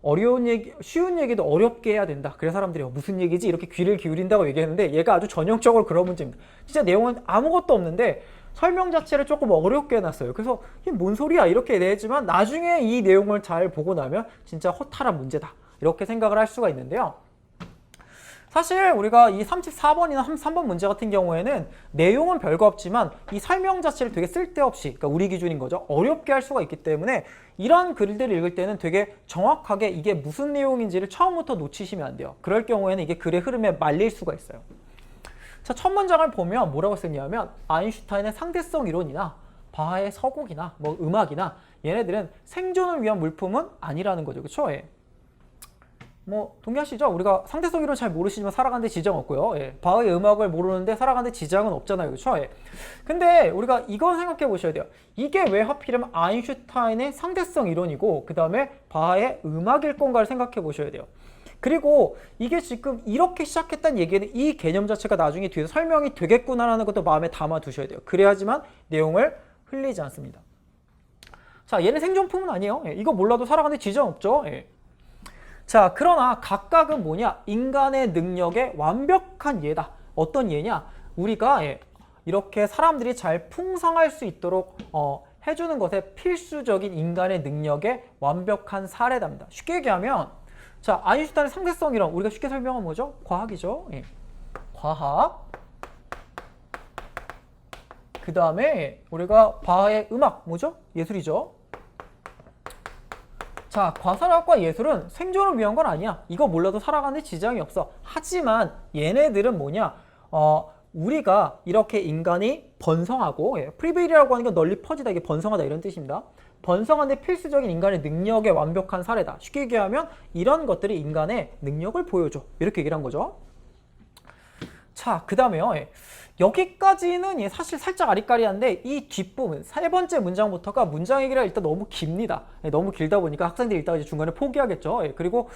어려운 얘기, 쉬운 얘기도 어렵게 해야 된다. 그래서 사람들이 무슨 얘기지? 이렇게 귀를 기울인다고 얘기했는데 얘가 아주 전형적으로 그런 문제입니다. 진짜 내용은 아무것도 없는데 설명 자체를 조금 어렵게 해놨어요. 그래서 이게 뭔 소리야? 이렇게 얘기했지만 나중에 이 내용을 잘 보고 나면 진짜 허탈한 문제다. 이렇게 생각을 할 수가 있는데요. 사실 우리가 이 34번이나 33번 문제 같은 경우에는 내용은 별거 없지만 이 설명 자체를 되게 쓸데없이, 그러니까 우리 기준인 거죠. 어렵게 할 수가 있기 때문에 이런 글들을 읽을 때는 되게 정확하게 이게 무슨 내용인지를 처음부터 놓치시면 안 돼요. 그럴 경우에는 이게 글의 흐름에 말릴 수가 있어요. 자, 첫 문장을 보면 뭐라고 썼냐면 아인슈타인의 상대성 이론이나 바하의 서곡이나 뭐 음악이나 얘네들은 생존을 위한 물품은 아니라는 거죠. 그렇죠? 뭐 동의하시죠? 우리가 상대성 이론 잘 모르시지만 살아가는데 지장 없고요. 바하의 음악을 모르는데 살아가는데 지장은 없잖아요. 그렇죠? 근데 우리가 이건 생각해 보셔야 돼요. 이게 왜 하필이면 아인슈타인의 상대성 이론이고 그 다음에 바하의 음악일 건가를 생각해 보셔야 돼요. 그리고 이게 지금 이렇게 시작했다는 얘기는 이 개념 자체가 나중에 뒤에서 설명이 되겠구나라는 것도 마음에 담아 두셔야 돼요. 그래야지만 내용을 흘리지 않습니다. 자, 얘는 생존품은 아니에요. 이거 몰라도 살아가는데 지장 없죠. 자, 그러나 각각은 뭐냐? 인간의 능력의 완벽한 예다. 어떤 예냐? 우리가 이렇게 사람들이 잘 풍성할 수 있도록 해주는 것에 필수적인 인간의 능력의 완벽한 사례답니다. 쉽게 얘기하면 자, 아인슈타인의 상대성 이론, 우리가 쉽게 설명하면 뭐죠? 과학이죠. 과학. 그 다음에 우리가 바하의 음악, 뭐죠? 예술이죠. 자, 과학과 예술은 생존을 위한 건 아니야. 이거 몰라도 살아가는데 지장이 없어. 하지만 얘네들은 뭐냐? 우리가 이렇게 인간이 번성하고, 프리빌이라고 하는 건 널리 퍼지다, 이게 번성하다 이런 뜻입니다. 번성하는데 필수적인 인간의 능력의 완벽한 사례다. 쉽게 얘기하면 이런 것들이 인간의 능력을 보여줘. 이렇게 얘기를 한 거죠. 자, 그 다음에요. 여기까지는 사실 살짝 아리까리한데 이 뒷부분, 세 번째 문장부터가 문장 얘기가 일단 너무 깁니다. 너무 길다 보니까 학생들이 이따가 이제 중간에 포기하겠죠. 그리고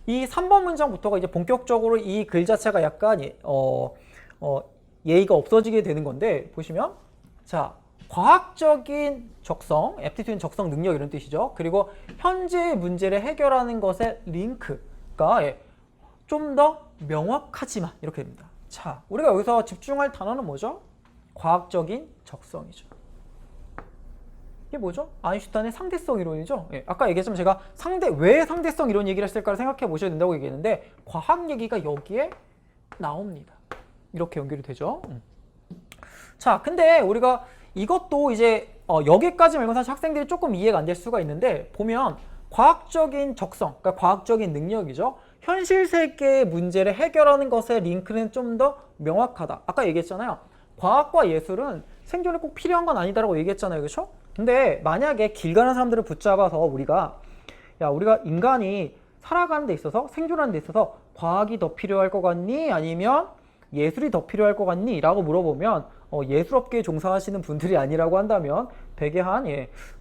이 3번 문장부터가 이제 본격적으로 이 글 자체가 약간 예의가 없어지게 되는 건데 보시면 자, 과학적인 적성, 애프티튜드 적성 능력 이런 뜻이죠. 그리고 현재의 문제를 해결하는 것의 링크가 좀 더 명확하지만 이렇게 됩니다. 자, 우리가 여기서 집중할 단어는 뭐죠? 과학적인 적성이죠. 이게 뭐죠? 아인슈타인의 상대성 이론이죠. 예, 아까 얘기했지만 제가 왜 상대성 이론 얘기를 했을까를 생각해 보셔야 된다고 얘기했는데 과학 얘기가 여기에 나옵니다. 이렇게 연결이 되죠. 자, 근데 우리가 이것도 이제 여기까지 말고 사실 학생들이 조금 이해가 안 될 수가 있는데 보면 과학적인 적성, 그러니까 과학적인 능력이죠. 현실 세계의 문제를 해결하는 것의 링크는 좀 더 명확하다. 아까 얘기했잖아요. 과학과 예술은 생존에 꼭 필요한 건 아니다라고 얘기했잖아요. 그렇죠? 근데 만약에 길 가는 사람들을 붙잡아서 우리가 인간이 살아가는 데 있어서 생존하는 데 있어서 과학이 더 필요할 것 같니? 아니면 예술이 더 필요할 것 같니? 라고 물어보면 예술업계에 종사하시는 분들이 아니라고 한다면 대개 한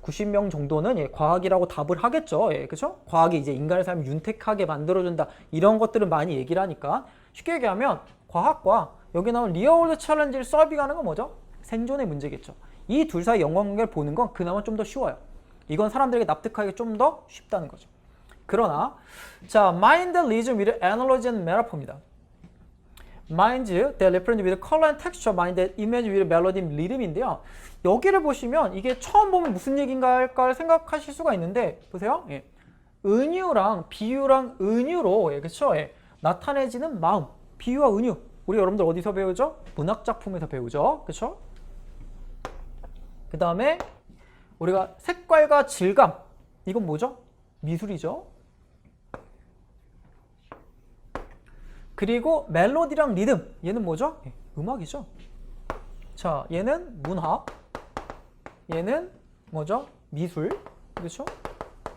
90명 정도는 과학이라고 답을 하겠죠. 그렇죠? 과학이 이제 인간의 삶을 윤택하게 만들어준다. 이런 것들은 많이 얘기를 하니까 쉽게 얘기하면 과학과 여기 나온 리얼월드 챌린지를 서비하는 건 뭐죠? 생존의 문제겠죠. 이 둘 사이 연관관계를 보는 건 그나마 좀 더 쉬워요. 이건 사람들에게 납득하기 좀 더 쉽다는 거죠. 그러나 자, mind reason with analogy and metaphor입니다. Minds that represent with color and texture, mind that image with melody and rhythm인데요. 여기를 보시면 이게 처음 보면 무슨 얘기인가 할까 생각하실 수가 있는데 보세요. 은유랑 비유랑 은유로 그렇죠? 나타내지는 마음, 비유와 은유. 우리 여러분들 어디서 배우죠? 문학 작품에서 배우죠. 그렇죠? 그 다음에 우리가 색깔과 질감. 이건 뭐죠? 미술이죠. 그리고 멜로디랑 리듬. 얘는 뭐죠? 음악이죠. 자, 얘는 문학. 얘는 뭐죠? 미술. 그렇죠?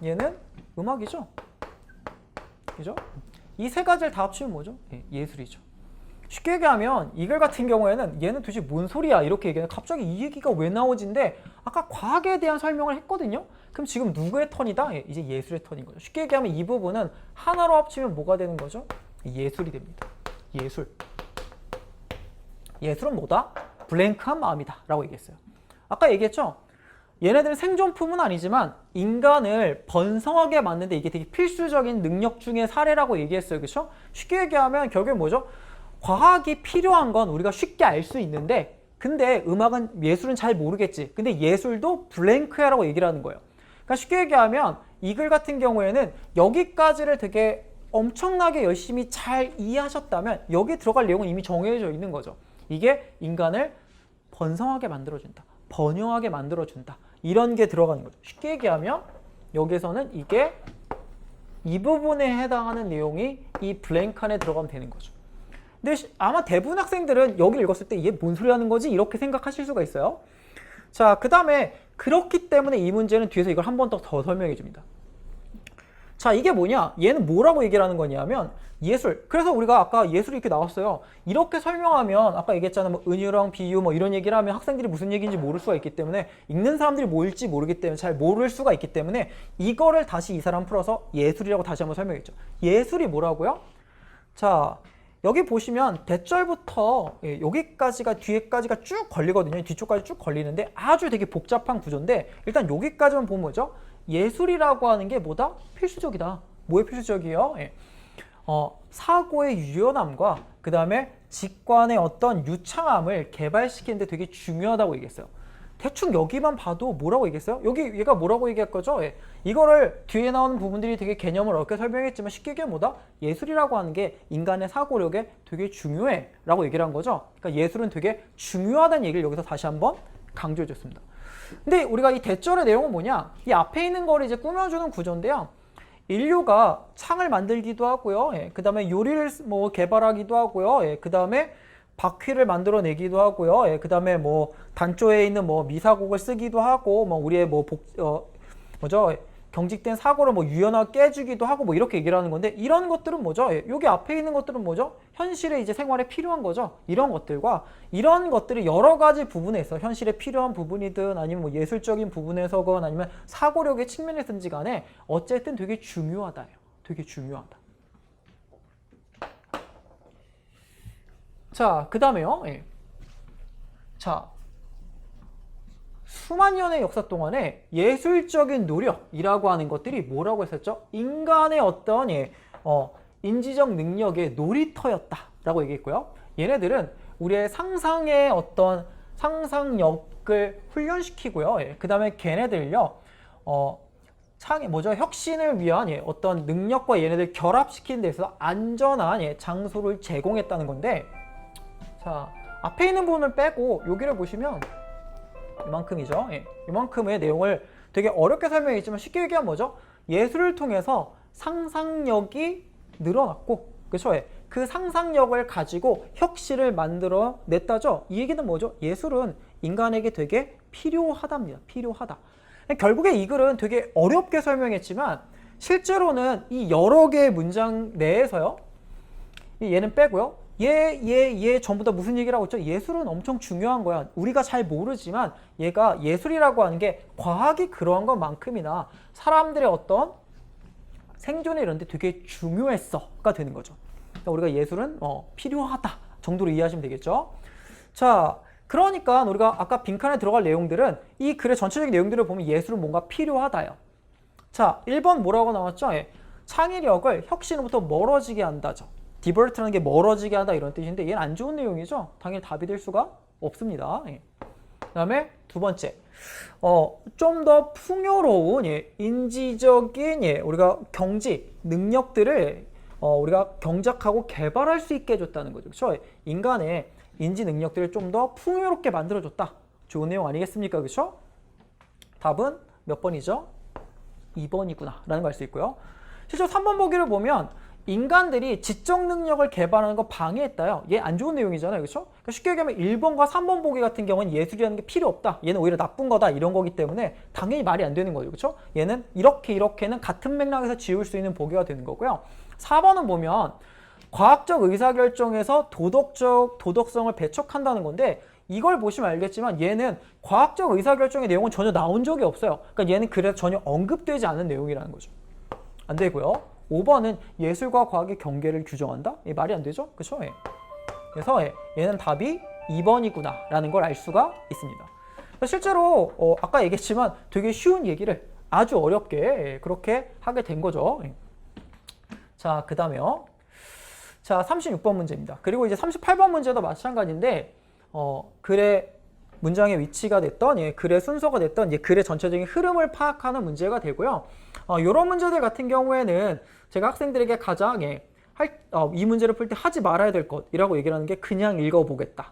얘는 음악이죠. 그죠? 이 세 가지를 다 합치면 뭐죠? 예술이죠. 쉽게 얘기하면 이글 같은 경우에는 얘는 도대체 뭔 소리야 이렇게 얘기하면 갑자기 이 얘기가 왜 나오지인데 아까 과학에 대한 설명을 했거든요. 그럼 지금 누구의 턴이다? 이제 예술의 턴인 거죠. 쉽게 얘기하면 이 부분은 하나로 합치면 뭐가 되는 거죠? 예술이 됩니다. 예술. 예술은 뭐다? 블랭크한 마음이다 라고 얘기했어요. 아까 얘기했죠? 얘네들은 생존품은 아니지만 인간을 번성하게 만드는데 이게 되게 필수적인 능력 중의 사례라고 얘기했어요. 그렇죠? 쉽게 얘기하면 결국에 뭐죠? 과학이 필요한 건 우리가 쉽게 알 수 있는데 근데 음악은 예술은 잘 모르겠지. 근데 예술도 블랭크야라고 얘기를 하는 거예요. 그러니까 쉽게 얘기하면 이글 같은 경우에는 여기까지를 되게 엄청나게 열심히 잘 이해하셨다면 여기에 들어갈 내용은 이미 정해져 있는 거죠. 이게 인간을 번성하게 만들어준다. 번영하게 만들어준다. 이런 게 들어가는 거죠. 쉽게 얘기하면 여기서는 이게 이 부분에 해당하는 내용이 이 블랭크 안에 들어가면 되는 거죠. 근데 아마 대부분 학생들은 여기 읽었을 때 이게 뭔 소리 하는 거지? 이렇게 생각하실 수가 있어요. 자, 그 다음에 그렇기 때문에 이 문제는 뒤에서 이걸 한 번 더 설명해 줍니다. 자, 이게 뭐냐? 얘는 뭐라고 얘기를 하는 거냐면 예술. 그래서 우리가 아까 예술이 이렇게 나왔어요. 이렇게 설명하면 아까 얘기했잖아. 뭐 은유랑 비유 뭐 이런 얘기를 하면 학생들이 무슨 얘기인지 모를 수가 있기 때문에 읽는 사람들이 뭘지 모르기 때문에 잘 모를 수가 있기 때문에 이거를 다시 이 사람 풀어서 예술이라고 다시 한번 설명했죠. 예술이 뭐라고요? 자, 여기 보시면 대절부터 여기까지가 뒤에까지가 쭉 걸리거든요. 뒤쪽까지 쭉 걸리는데 아주 되게 복잡한 구조인데 일단 여기까지만 보면 뭐죠? 예술이라고 하는 게 뭐다? 필수적이다. 뭐에 필수적이에요? 사고의 유연함과 그 다음에 직관의 어떤 유창함을 개발시키는데 되게 중요하다고 얘기했어요. 대충 여기만 봐도 뭐라고 얘기했어요? 여기 얘가 뭐라고 얘기할 거죠? 이거를 뒤에 나오는 부분들이 되게 개념을 어렵게 설명했지만 쉽게 얘기하면 뭐다? 예술이라고 하는 게 인간의 사고력에 되게 중요해 라고 얘기를 한 거죠. 그러니까 예술은 되게 중요하다는 얘기를 여기서 다시 한번 강조해 줬습니다. 근데 우리가 이 대절의 내용은 뭐냐? 이 앞에 있는 거를 이제 꾸며주는 구조인데요. 인류가 창을 만들기도 하고요. 그 다음에 요리를 뭐 개발하기도 하고요. 그 다음에 바퀴를 만들어내기도 하고요. 그 다음에 뭐 단조에 있는 뭐 미사곡을 쓰기도 하고, 뭐 우리의 뭐 뭐죠? 경직된 사고를 뭐 유연하게 깨주기도 하고 뭐 이렇게 얘기를 하는 건데 이런 것들은 뭐죠? 여기 앞에 있는 것들은 뭐죠? 현실에 이제 생활에 필요한 거죠. 이런 것들과 이런 것들이 여러 가지 부분에 있어. 현실에 필요한 부분이든 아니면 뭐 예술적인 부분에서건 아니면 사고력의 측면에서든지 간에 어쨌든 되게 중요하다요. 되게 중요하다. 자, 그 다음에요. 자, 수만 년의 역사 동안에 예술적인 노력이라고 하는 것들이 뭐라고 했었죠? 인간의 어떤 인지적 능력의 놀이터였다라고 얘기했고요. 얘네들은 우리의 상상의 어떤 상상력 능력을 훈련시키고요. 예. 그 다음에 걔네들요, 혁신을 위한 어떤 능력과 얘네들 결합시키는 데 있어서 안전한 장소를 제공했다는 건데, 자, 앞에 있는 부분을 빼고 여기를 보시면 이만큼이죠. 이만큼의 내용을 되게 어렵게 설명했지만 쉽게 얘기하면 뭐죠? 예술을 통해서 상상력이 늘어났고, 그렇죠? 그 상상력을 가지고 혁신을 만들어 냈다죠. 이 얘기는 뭐죠? 예술은 인간에게 되게 필요하답니다. 필요하다. 결국에 이 글은 되게 어렵게 설명했지만 실제로는 이 여러 개의 문장 내에서요, 얘는 빼고요, 얘 전부 다 무슨 얘기라고 했죠? 예술은 엄청 중요한 거야. 우리가 잘 모르지만 얘가 예술이라고 하는 게 과학이 그러한 것만큼이나 사람들의 어떤 생존에 이런 데 되게 중요했어가 되는 거죠. 그러니까 우리가 예술은 필요하다 정도로 이해하시면 되겠죠. 자, 그러니까 우리가 아까 빈칸에 들어갈 내용들은 이 글의 전체적인 내용들을 보면 예술은 뭔가 필요하다요. 자, 1번 뭐라고 나왔죠? 창의력을 혁신으로부터 멀어지게 한다죠. 디버트라는 게 멀어지게 하다 이런 뜻인데 얘는 안 좋은 내용이죠. 당연히 답이 될 수가 없습니다. 그 다음에 두 번째, 좀 더 풍요로운 인지적인 우리가 경지 능력들을 우리가 경작하고 개발할 수 있게 해줬다는 거죠. 그렇죠? 인간의 인지 능력들을 좀 더 풍요롭게 만들어줬다. 좋은 내용 아니겠습니까? 그렇죠? 답은 몇 번이죠? 2번이구나 라는 걸 알 수 있고요. 실제로 3번 보기를 보면 인간들이 지적 능력을 개발하는 거 방해했다요. 얘 안 좋은 내용이잖아요. 그렇죠? 그러니까 쉽게 얘기하면 1번과 3번 보기 같은 경우는 예술이라는 게 필요 없다. 얘는 오히려 나쁜 거다. 이런 거기 때문에 당연히 말이 안 되는 거죠. 그렇죠? 얘는 이렇게는 같은 맥락에서 지울 수 있는 보기가 되는 거고요. 4번은 보면 과학적 의사결정에서 도덕성을 배척한다는 건데 이걸 보시면 알겠지만 얘는 과학적 의사결정의 내용은 전혀 나온 적이 없어요. 그러니까 얘는 그래서 전혀 언급되지 않은 내용이라는 거죠. 안 되고요. 5번은 예술과 과학의 경계를 규정한다? 말이 안 되죠? 그렇죠? 그래서 얘는 답이 2번이구나 라는 걸 알 수가 있습니다. 실제로 아까 얘기했지만 되게 쉬운 얘기를 아주 어렵게 그렇게 하게 된 거죠. 자, 그 다음에요. 자, 36번 문제입니다. 그리고 이제 38번 문제도 마찬가지인데 글의 문장의 위치가 됐던 글의 순서가 됐던 글의 전체적인 흐름을 파악하는 문제가 되고요. 이런 문제들 같은 경우에는 제가 학생들에게 가장 이 문제를 풀 때 하지 말아야 될 것이라고 얘기를 하는 게 그냥 읽어보겠다.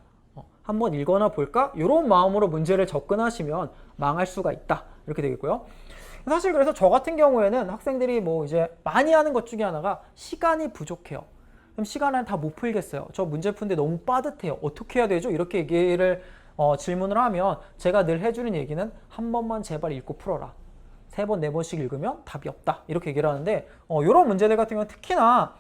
한번 읽거나 볼까? 이런 마음으로 문제를 접근하시면 망할 수가 있다. 이렇게 되겠고요. 사실 그래서 저 같은 경우에는 학생들이 뭐 이제 많이 하는 것 중에 하나가 시간이 부족해요. 그럼 시간을 다 못 풀겠어요. 저 문제 푸는데 너무 빠듯해요. 어떻게 해야 되죠? 이렇게 얘기를 질문을 하면 제가 늘 해주는 얘기는 한 번만 제발 읽고 풀어라. 3번, 4번씩 읽으면 답이 없다. 이렇게 얘기를 하는데 이런 문제들 같은 경우는 특히나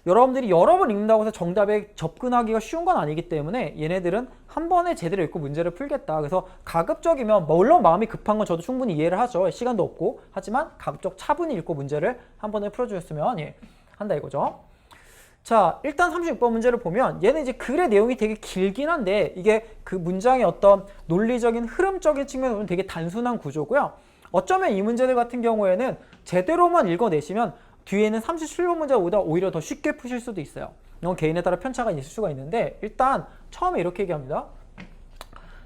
여러분들이 여러 번 읽는다고 해서 정답에 접근하기가 쉬운 건 아니기 때문에 얘네들은 한 번에 제대로 읽고 문제를 풀겠다. 그래서 가급적이면 물론 마음이 급한 건 저도 충분히 이해를 하죠. 시간도 없고. 하지만 가급적 차분히 읽고 문제를 한 번에 풀어주셨으면 한다 이거죠. 자, 일단 36번 문제를 보면 얘는 이제 글의 내용이 되게 길긴 한데 이게 그 문장의 어떤 논리적인 흐름적인 측면에서 보면 되게 단순한 구조고요. 어쩌면 이 문제들 같은 경우에는 제대로만 읽어내시면 뒤에는 37번 문제보다 오히려 더 쉽게 푸실 수도 있어요. 이건 개인에 따라 편차가 있을 수가 있는데 일단 처음에 이렇게 얘기합니다.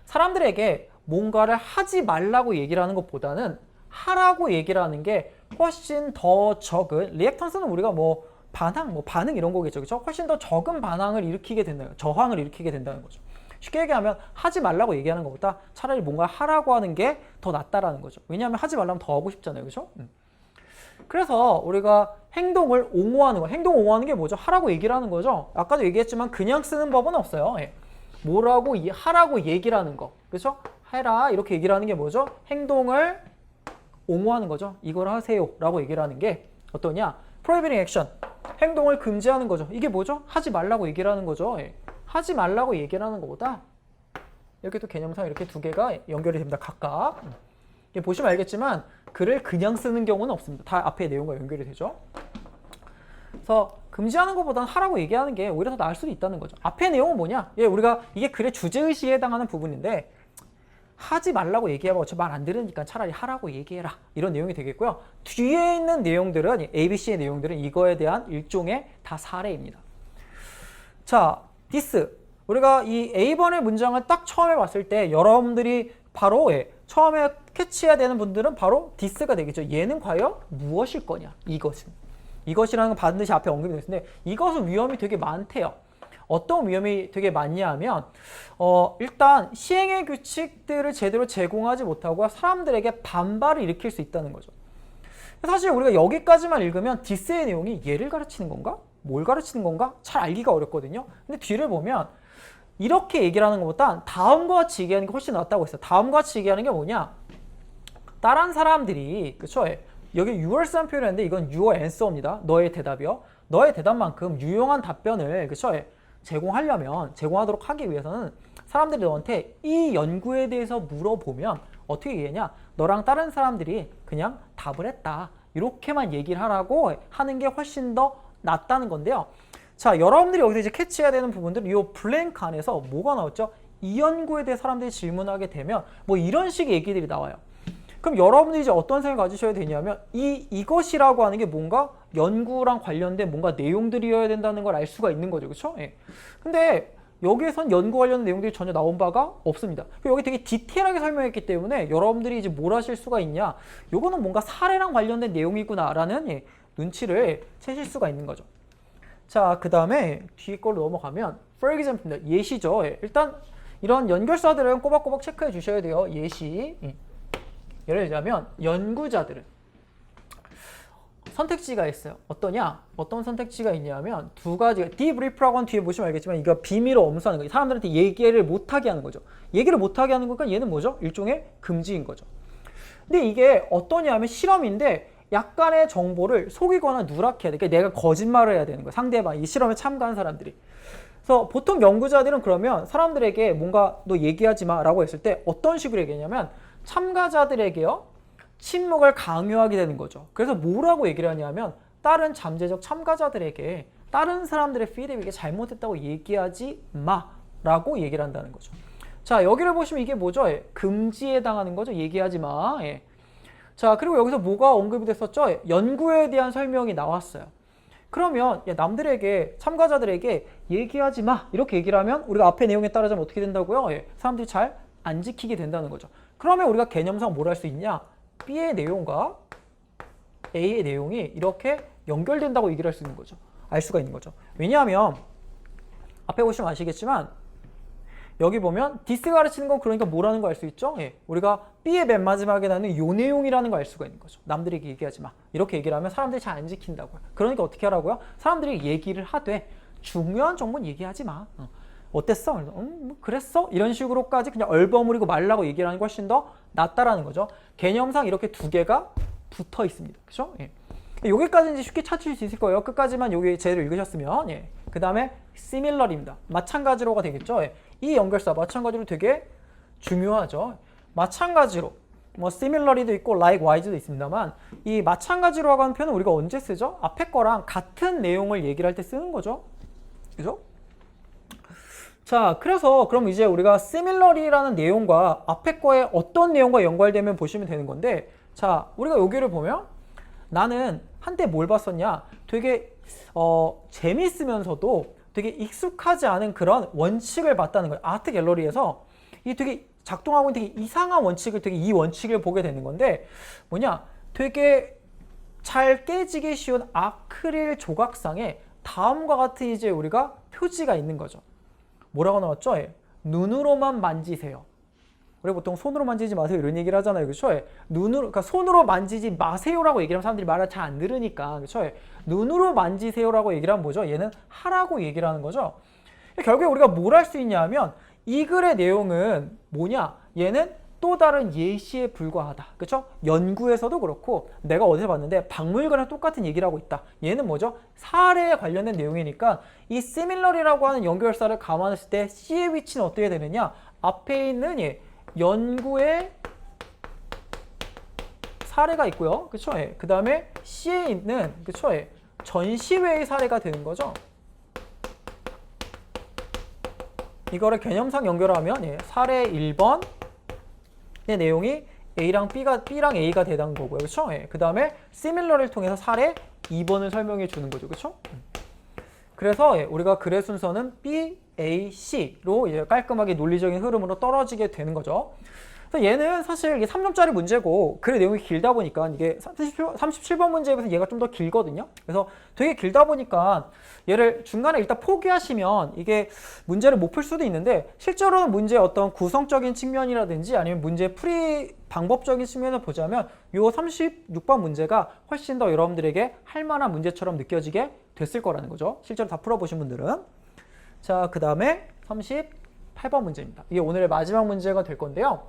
사람들에게 뭔가를 하지 말라고 얘기를 하는 것보다는 하라고 얘기를 하는 게 훨씬 더 적은, 리액턴스는 우리가 뭐 반응 이런 거겠죠. 그렇죠? 훨씬 더 적은 반항을 일으키게 된다는 거죠. 저항을 일으키게 된다는 거죠. 쉽게 얘기하면 하지 말라고 얘기하는 것보다 차라리 뭔가 하라고 하는 게 더 낫다라는 거죠. 왜냐하면 하지 말라면 더 하고 싶잖아요. 그렇죠? 그래서 우리가 행동을 옹호하는 거, 행동 옹호하는 게 뭐죠? 하라고 얘기를 하는 거죠. 아까도 얘기했지만 그냥 쓰는 법은 없어요. 뭐라고 하라고 얘기를 하는 거. 그렇죠? 해라 이렇게 얘기를 하는 게 뭐죠? 행동을 옹호하는 거죠. 이걸 하세요 라고 얘기를 하는 게 어떠냐? prohibiting action. 행동을 금지하는 거죠. 이게 뭐죠? 하지 말라고 얘기를 하는 거죠. 하지 말라고 얘기를 하는 것보다 이렇게 또 개념상 이렇게 두 개가 연결이 됩니다. 각각. 보시면 알겠지만 글을 그냥 쓰는 경우는 없습니다. 다 앞에 내용과 연결이 되죠. 그래서 금지하는 것보다는 하라고 얘기하는 게 오히려 더 나을 수도 있다는 거죠. 앞에 내용은 뭐냐? 우리가 이게 글의 주제의식에 해당하는 부분인데 하지 말라고 얘기하면 어차피 말 안 들으니까 차라리 하라고 얘기해라. 이런 내용이 되겠고요. 뒤에 있는 내용들은 ABC의 내용들은 이거에 대한 일종의 다 사례입니다. 자, this. 우리가 이 A번의 문장을 딱 처음에 봤을 때 여러분들이 바로 처음에 캐치해야 되는 분들은 바로 this가 되겠죠. 얘는 과연 무엇일 거냐? 이것이라는 건 반드시 앞에 언급이 되어 있는데 이것은 위험이 되게 많대요. 어떤 위험이 되게 많냐 하면 일단 시행의 규칙들을 제대로 제공하지 못하고 사람들에게 반발을 일으킬 수 있다는 거죠. 사실 우리가 여기까지만 읽으면 this의 내용이 얘를 가르치는 건가? 뭘 가르치는 건가? 잘 알기가 어렵거든요. 근데 뒤를 보면 이렇게 얘기를 하는 것보단 다음과 같이 얘기하는 게 훨씬 낫다고 했어요. 다음과 같이 얘기하는 게 뭐냐? 다른 사람들이 그쵸? 여기 your스라는 표현이었는데 이건 your answer입니다. 너의 대답이요. 너의 대답만큼 유용한 답변을 그쵸? 제공하도록 하기 위해서는 사람들이 너한테 이 연구에 대해서 물어보면 어떻게 얘기하냐? 너랑 다른 사람들이 그냥 답을 했다. 이렇게만 얘기를 하라고 하는 게 훨씬 더 낫다는 건데요. 자, 여러분들이 여기서 이제 캐치해야 되는 부분들은 이 블랭크 안에서 뭐가 나왔죠? 이 연구에 대해 사람들이 질문하게 되면 뭐 이런 식의 얘기들이 나와요. 그럼 여러분들이 이제 어떤 생각을 가지셔야 되냐면 이것이라고 하는 게 뭔가 연구랑 관련된 뭔가 내용들이어야 된다는 걸 알 수가 있는 거죠. 그렇죠? 예. 근데 여기에선 연구 관련 내용들이 전혀 나온 바가 없습니다. 여기 되게 디테일하게 설명했기 때문에 여러분들이 이제 뭘 하실 수가 있냐? 요거는 뭔가 사례랑 관련된 내용이구나라는 눈치를 채실 수가 있는 거죠. 자, 그 다음에 뒤에 걸로 넘어가면 for example입니다. 예시죠. 일단 이런 연결사들은 꼬박꼬박 체크해 주셔야 돼요. 예시. 예를 들자면 연구자들은 선택지가 있어요. 어떤 선택지가 있냐면 두 가지가 debrief라고 한 뒤에 보시면 알겠지만 이거 비밀을 엄수하는 거예요. 사람들한테 얘기를 못하게 하는 거죠. 얘기를 못하게 하는 거니까 얘는 뭐죠? 일종의 금지인 거죠. 근데 이게 어떠냐면 실험인데 약간의 정보를 속이거나 누락해야 돼. 그러니까 내가 거짓말을 해야 되는 거야. 상대방, 이 실험에 참가한 사람들이. 그래서 보통 연구자들은 그러면 사람들에게 뭔가 너 얘기하지 마 라고 했을 때 어떤 식으로 얘기하냐면 참가자들에게요. 침묵을 강요하게 되는 거죠. 그래서 뭐라고 얘기를 하냐면 다른 잠재적 참가자들에게 다른 사람들의 피드백이 잘못했다고 얘기하지 마라고 얘기를 한다는 거죠. 자, 여기를 보시면 이게 뭐죠? 금지에 해당하는 거죠. 얘기하지 마. 자, 그리고 여기서 뭐가 언급이 됐었죠? 연구에 대한 설명이 나왔어요. 그러면 남들에게, 참가자들에게 얘기하지 마 이렇게 얘기를 하면 우리가 앞에 내용에 따르자면 어떻게 된다고요? 사람들이 잘 안 지키게 된다는 거죠. 그러면 우리가 개념상 뭘 할 수 있냐? B의 내용과 A의 내용이 이렇게 연결된다고 얘기를 할 수 있는 거죠. 알 수가 있는 거죠. 왜냐하면 앞에 보시면 아시겠지만 여기 보면 this가 가르치는 건 그러니까 뭐라는 거 알 수 있죠? 우리가 B의 맨 마지막에 나는 요 내용이라는 거 알 수가 있는 거죠. 남들에게 얘기하지 마. 이렇게 얘기를 하면 사람들이 잘 안 지킨다고요. 그러니까 어떻게 하라고요? 사람들이 얘기를 하되 중요한 정보는 얘기하지 마. 어땠어? 뭐 그랬어? 이런 식으로까지 그냥 얼버무리고 말라고 얘기를 하는 게 훨씬 더 낫다라는 거죠. 개념상 이렇게 두 개가 붙어 있습니다. 그죠? 여기까지는 이제 쉽게 찾으실 수 있을 거예요. 끝까지만 여기 제대로 읽으셨으면. 그 다음에 similar입니다. 마찬가지로가 되겠죠. 이 연결사 마찬가지로 되게 중요하죠. 마찬가지로 뭐 similar이도 있고 likewise도 있습니다만 이 마찬가지로라고 하는 표현은 우리가 언제 쓰죠? 앞에 거랑 같은 내용을 얘기를 할 때 쓰는 거죠. 그죠? 자, 그래서 그럼 이제 우리가 similar이라는 내용과 앞에 거에 어떤 내용과 연관되면 보시면 되는 건데, 자, 우리가 여기를 보면 나는 한때 뭘 봤었냐? 되게 재밌으면서도 되게 익숙하지 않은 그런 원칙을 봤다는 거예요. 아트 갤러리에서 이 되게 작동하고 있는 되게 이상한 원칙을 이 원칙을 보게 되는 건데 뭐냐? 되게 잘 깨지기 쉬운 아크릴 조각상에 다음과 같은 이제 우리가 표지가 있는 거죠. 뭐라고 나왔죠? 눈으로만 만지세요. 우리 보통 손으로 만지지 마세요 이런 얘기를 하잖아요. 그렇죠? 그러니까 손으로 만지지 마세요라고 얘기를 하면 사람들이 말을 잘 안 들으니까. 그렇죠? 눈으로 만지세요라고 얘기를 하면 뭐죠? 얘는 하라고 얘기를 하는 거죠. 결국에 우리가 뭘 할 수 있냐 하면 이 글의 내용은 뭐냐? 얘는 또 다른 예시에 불과하다. 그렇죠? 연구에서도 그렇고 내가 어디서 봤는데 박물관에 똑같은 얘기를 하고 있다. 얘는 뭐죠? 사례에 관련된 내용이니까 이 similar이라고 하는 연결사를 감안했을 때 C의 위치는 어떻게 되느냐? 앞에 있는 연구의 사례가 있고요. 그렇죠? 그 다음에 C에 있는 그렇죠? 전시회의 사례가 되는 거죠. 이거를 개념상 연결하면 사례 1번 의 내용이 A랑 B랑 A가 되는 거고요. 그렇죠? 그 다음에 similar를 통해서 사례 2번을 설명해 주는 거죠. 그렇죠? 그래서 우리가 글의 순서는 B, A, C로 이제 깔끔하게 논리적인 흐름으로 떨어지게 되는 거죠. 그래서 얘는 사실 이게 3점짜리 문제고 글의 내용이 길다 보니까 이게 37번 문제에 비해서 얘가 좀 더 길거든요. 그래서 되게 길다 보니까 얘를 중간에 일단 포기하시면 이게 문제를 못 풀 수도 있는데 실제로는 문제의 어떤 구성적인 측면이라든지 아니면 문제 풀이 방법적인 측면을 보자면 이 36번 문제가 훨씬 더 여러분들에게 할 만한 문제처럼 느껴지게 됐을 거라는 거죠. 실제로 다 풀어보신 분들은. 자, 그 다음에 38번 문제입니다. 이게 오늘의 마지막 문제가 될 건데요.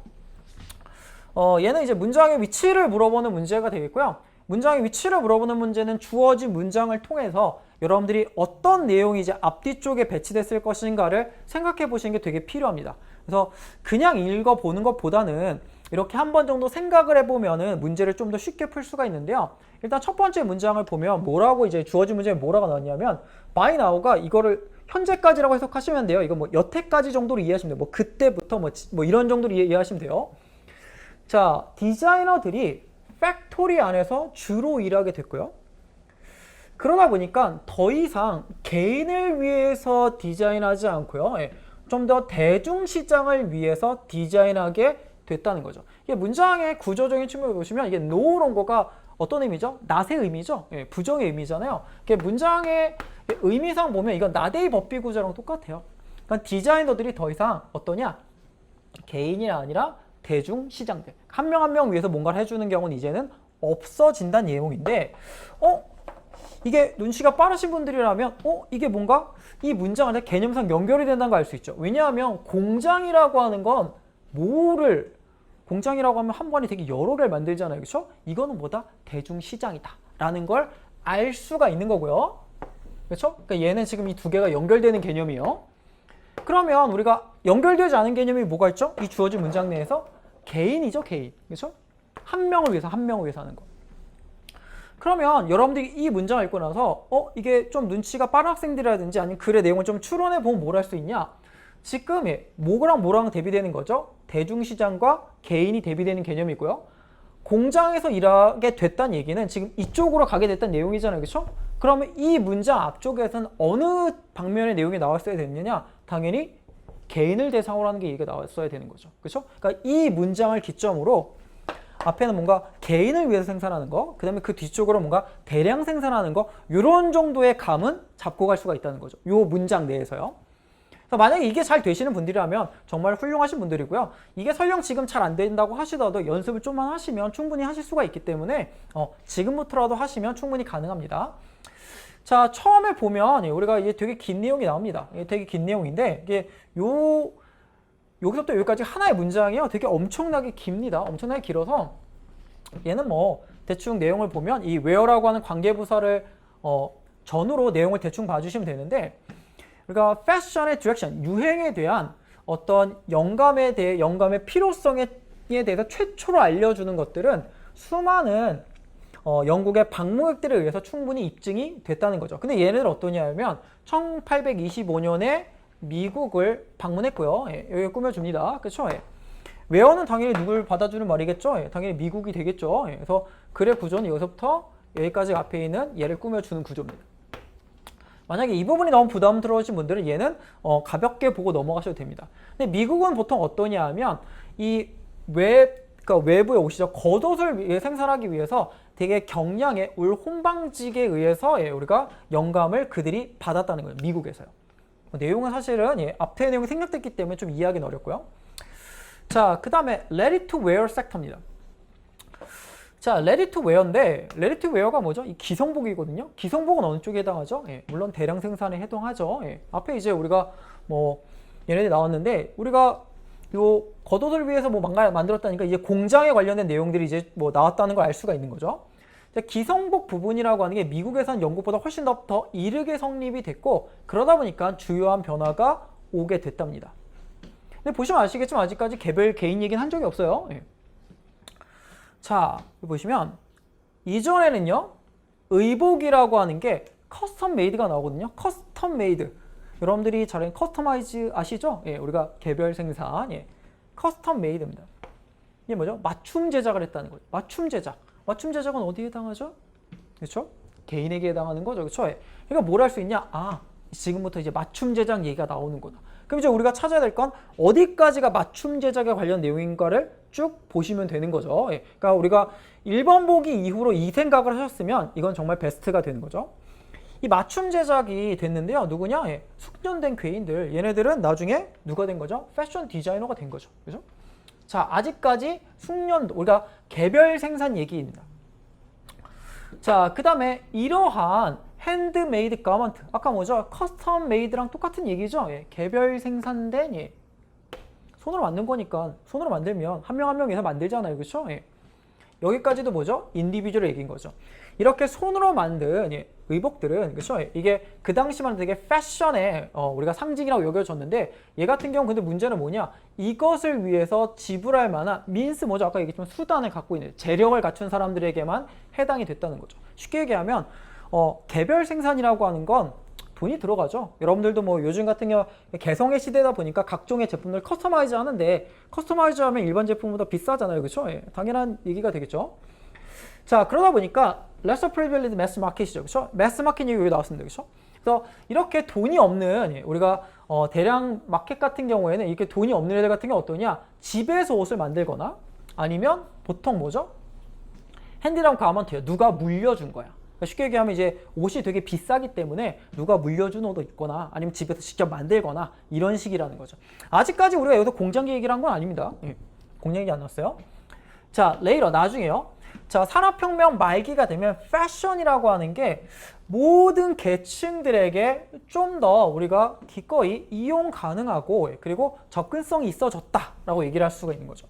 얘는 이제 문장의 위치를 물어보는 문제가 되겠고요. 문장의 위치를 물어보는 문제는 주어진 문장을 통해서 여러분들이 어떤 내용이 이제 앞뒤쪽에 배치됐을 것인가를 생각해 보시는 게 되게 필요합니다. 그래서 그냥 읽어보는 것보다는 이렇게 한 번 정도 생각을 해보면은 문제를 좀 더 쉽게 풀 수가 있는데요. 일단 첫 번째 문장을 보면 뭐라고 이제 주어진 문제에 뭐라고 나왔냐면 by now가 이거를 현재까지라고 해석하시면 돼요. 이거 뭐 여태까지 정도로 이해하시면 돼요. 뭐 그때부터 뭐 이런 정도로 이해하시면 돼요. 자, 디자이너들이 팩토리 안에서 주로 일하게 됐고요. 그러다 보니까 더 이상 개인을 위해서 디자인하지 않고요. 좀 더 대중시장을 위해서 디자인하게 됐다는 거죠. 이게 문장의 구조적인 측면을 보시면 이게 no longer가 어떤 의미죠? not의 의미죠. 부정의 의미잖아요. 이게 문장의 의미상 보면 이건 not의 법비 구조랑 똑같아요. 그러니까 디자이너들이 더 이상 어떠냐? 개인이 아니라 대중 시장들 한 명 한 명 위해서 뭔가를 해주는 경우는 이제는 없어진다는 내용인데 이게 눈치가 빠르신 분들이라면 이게 뭔가 이 문장 안에 개념상 연결이 된다는 걸 알 수 있죠. 왜냐하면 공장이라고 하는 건 공장이라고 하면 한 번에 되게 여러 개를 만들잖아요. 그렇죠? 이거는 뭐다? 대중시장이다 라는 걸 알 수가 있는 거고요. 그렇죠? 그러니까 얘는 지금 이 두 개가 연결되는 개념이에요. 그러면 우리가 연결되지 않은 개념이 뭐가 있죠? 이 주어진 문장 내에서 개인이죠, 개인. 그렇죠? 한 명을 위해서 하는 거. 그러면 여러분들이 이 문장을 읽고 나서 이게 좀 눈치가 빠른 학생들이라든지 아니면 글의 내용을 좀 추론해 보면 뭘 할 수 있냐? 지금 뭐랑 대비되는 거죠? 대중시장과 개인이 대비되는 개념이고요. 공장에서 일하게 됐다는 얘기는 지금 이쪽으로 가게 됐다는 내용이잖아요. 그렇죠? 그러면 이 문장 앞쪽에서는 어느 방면의 내용이 나왔어야 됐느냐? 당연히 개인을 대상으로 하는 게 얘기가 나왔어야 되는 거죠. 그렇죠? 그러니까 이 문장을 기점으로 앞에는 뭔가 개인을 위해서 생산하는 거, 그 다음에 그 뒤쪽으로 뭔가 대량 생산하는 거, 이런 정도의 감은 잡고 갈 수가 있다는 거죠. 이 문장 내에서요. 그래서 만약에 이게 잘 되시는 분들이라면 정말 훌륭하신 분들이고요. 이게 설령 지금 잘 안 된다고 하시더라도 연습을 좀만 하시면 충분히 하실 수가 있기 때문에 지금부터라도 하시면 충분히 가능합니다. 자, 처음에 보면 우리가 이게 되게 긴 내용이 나옵니다. 이게 되게 긴 내용인데 이게 여기서부터 여기까지 하나의 문장이요. 되게 엄청나게 깁니다. 엄청나게 길어서 얘는 뭐 대충 내용을 보면 이 where라고 하는 관계부사를 전후로 내용을 대충 봐주시면 되는데 우리가 패션의 디렉션, 유행에 대한 어떤 영감의 필요성에 대해서 최초로 알려주는 것들은 수많은 영국의 방문객들에 의해서 충분히 입증이 됐다는 거죠. 근데 얘네들 어떠냐면 1825년에 미국을 방문했고요. 여기 꾸며줍니다. 그렇죠? 웨어는 당연히 누굴 받아주는 말이겠죠? 당연히 미국이 되겠죠? 그래서 글의 구조는 여기서부터 여기까지 앞에 있는 얘를 꾸며주는 구조입니다. 만약에 이 부분이 너무 부담스러우신 분들은 얘는 가볍게 보고 넘어가셔도 됩니다. 근데 미국은 보통 어떠냐 하면 이 그러니까 외부에 오시죠. 겉옷을 생산하기 위해서 되게 경량의 울 혼방직에 의해서 우리가 영감을 그들이 받았다는 거예요. 미국에서요. 내용은 사실은 앞에 내용이 생략됐기 때문에 좀 이해하기는 어렵고요. 자, 그 다음에 ready to wear 섹터입니다. 자, ready to wear인데 ready to wear가 뭐죠? 이 기성복이거든요. 기성복은 어느 쪽에 해당하죠? 물론 대량 생산에 해당하죠. 앞에 이제 우리가 뭐 얘네들이 나왔는데 우리가 요 겉옷을 위해서 뭐 만들었다니까 이제 공장에 관련된 내용들이 이제 뭐 나왔다는 걸 알 수가 있는 거죠. 기성복 부분이라고 하는 게 미국에선 영국보다 훨씬 더 이르게 성립이 됐고 그러다 보니까 주요한 변화가 오게 됐답니다. 근데 보시면 아시겠지만 아직까지 개별 개인 얘기는 한 적이 없어요. 자, 보시면 이전에는요 의복이라고 하는 게 커스텀 메이드가 나오거든요. 커스텀 메이드. 여러분들이 잘 아는 커스터마이즈 아시죠? 우리가 개별 생산. 커스텀 메이드입니다. 이게 뭐죠? 맞춤 제작을 했다는 거죠. 맞춤 제작. 맞춤 제작은 어디에 해당하죠? 그렇죠? 개인에게 해당하는 거죠. 그렇죠? 그러니까 뭘 할 수 있냐? 지금부터 이제 맞춤 제작 얘기가 나오는구나. 그럼 이제 우리가 찾아야 될 건 어디까지가 맞춤 제작에 관련 내용인가를 쭉 보시면 되는 거죠. 예. 그러니까 우리가 1번 보기 이후로 이 생각을 하셨으면 이건 정말 베스트가 되는 거죠. 이 맞춤 제작이 됐는데요. 누구냐? 예. 숙련된 괴인들. 얘네들은 나중에 누가 된 거죠? 패션 디자이너가 된 거죠. 그죠? 자, 아직까지 숙련도, 우리가 개별 생산 얘기입니다. 자, 그 다음에 이러한 핸드메이드 가먼트, 아까 뭐죠? 커스텀 메이드랑 똑같은 얘기죠. 예, 개별 생산된, 예, 손으로 만든 거니까 손으로 만들면 한 명 한 명에서 만들잖아요. 그렇죠? 예. 여기까지도 뭐죠? 인디비주얼 얘기인 거죠. 이렇게 손으로 만든, 예, 의복들은, 그렇죠? 예, 이게 그 당시만 되게 패션의 우리가 상징이라고 여겨졌는데, 얘 같은 경우 근데 문제는 뭐냐? 이것을 위해서 지불할 만한 민스, 뭐죠? 아까 얘기했지만 수단을 갖고 있는, 재력을 갖춘 사람들에게만 해당이 됐다는 거죠. 쉽게 얘기하면 개별 생산이라고 하는 건 돈이 들어가죠. 여러분들도 뭐 요즘 같은 경우 개성의 시대다 보니까 각종의 제품들 커스터마이즈 하는데, 커스터마이즈 하면 일반 제품보다 비싸잖아요. 그렇죠? 예, 당연한 얘기가 되겠죠. 자, 그러다 보니까 lesser privileged mass market이죠. 그렇죠? mass market 얘기 여기 나왔습니다. 그렇죠? 그래서 이렇게 돈이 없는, 예, 우리가 대량 마켓 같은 경우에는 이렇게 돈이 없는 애들 같은 경우 어떠냐? 집에서 옷을 만들거나 아니면 보통 뭐죠? 핸디라고 가먼트예요. 누가 물려준 거야. 쉽게 얘기하면 이제 옷이 되게 비싸기 때문에 누가 물려준 옷도 있거나 아니면 집에서 직접 만들거나 이런 식이라는 거죠. 아직까지 우리가 여기서 공장기 얘기를 한 건 아닙니다. 예, 공장 얘기 안 나왔어요. 자, 레이러 나중에요. 자, 산업혁명 말기가 되면 패션이라고 하는 게 모든 계층들에게 좀 더 우리가 기꺼이 이용 가능하고 그리고 접근성이 있어졌다라고 얘기를 할 수가 있는 거죠.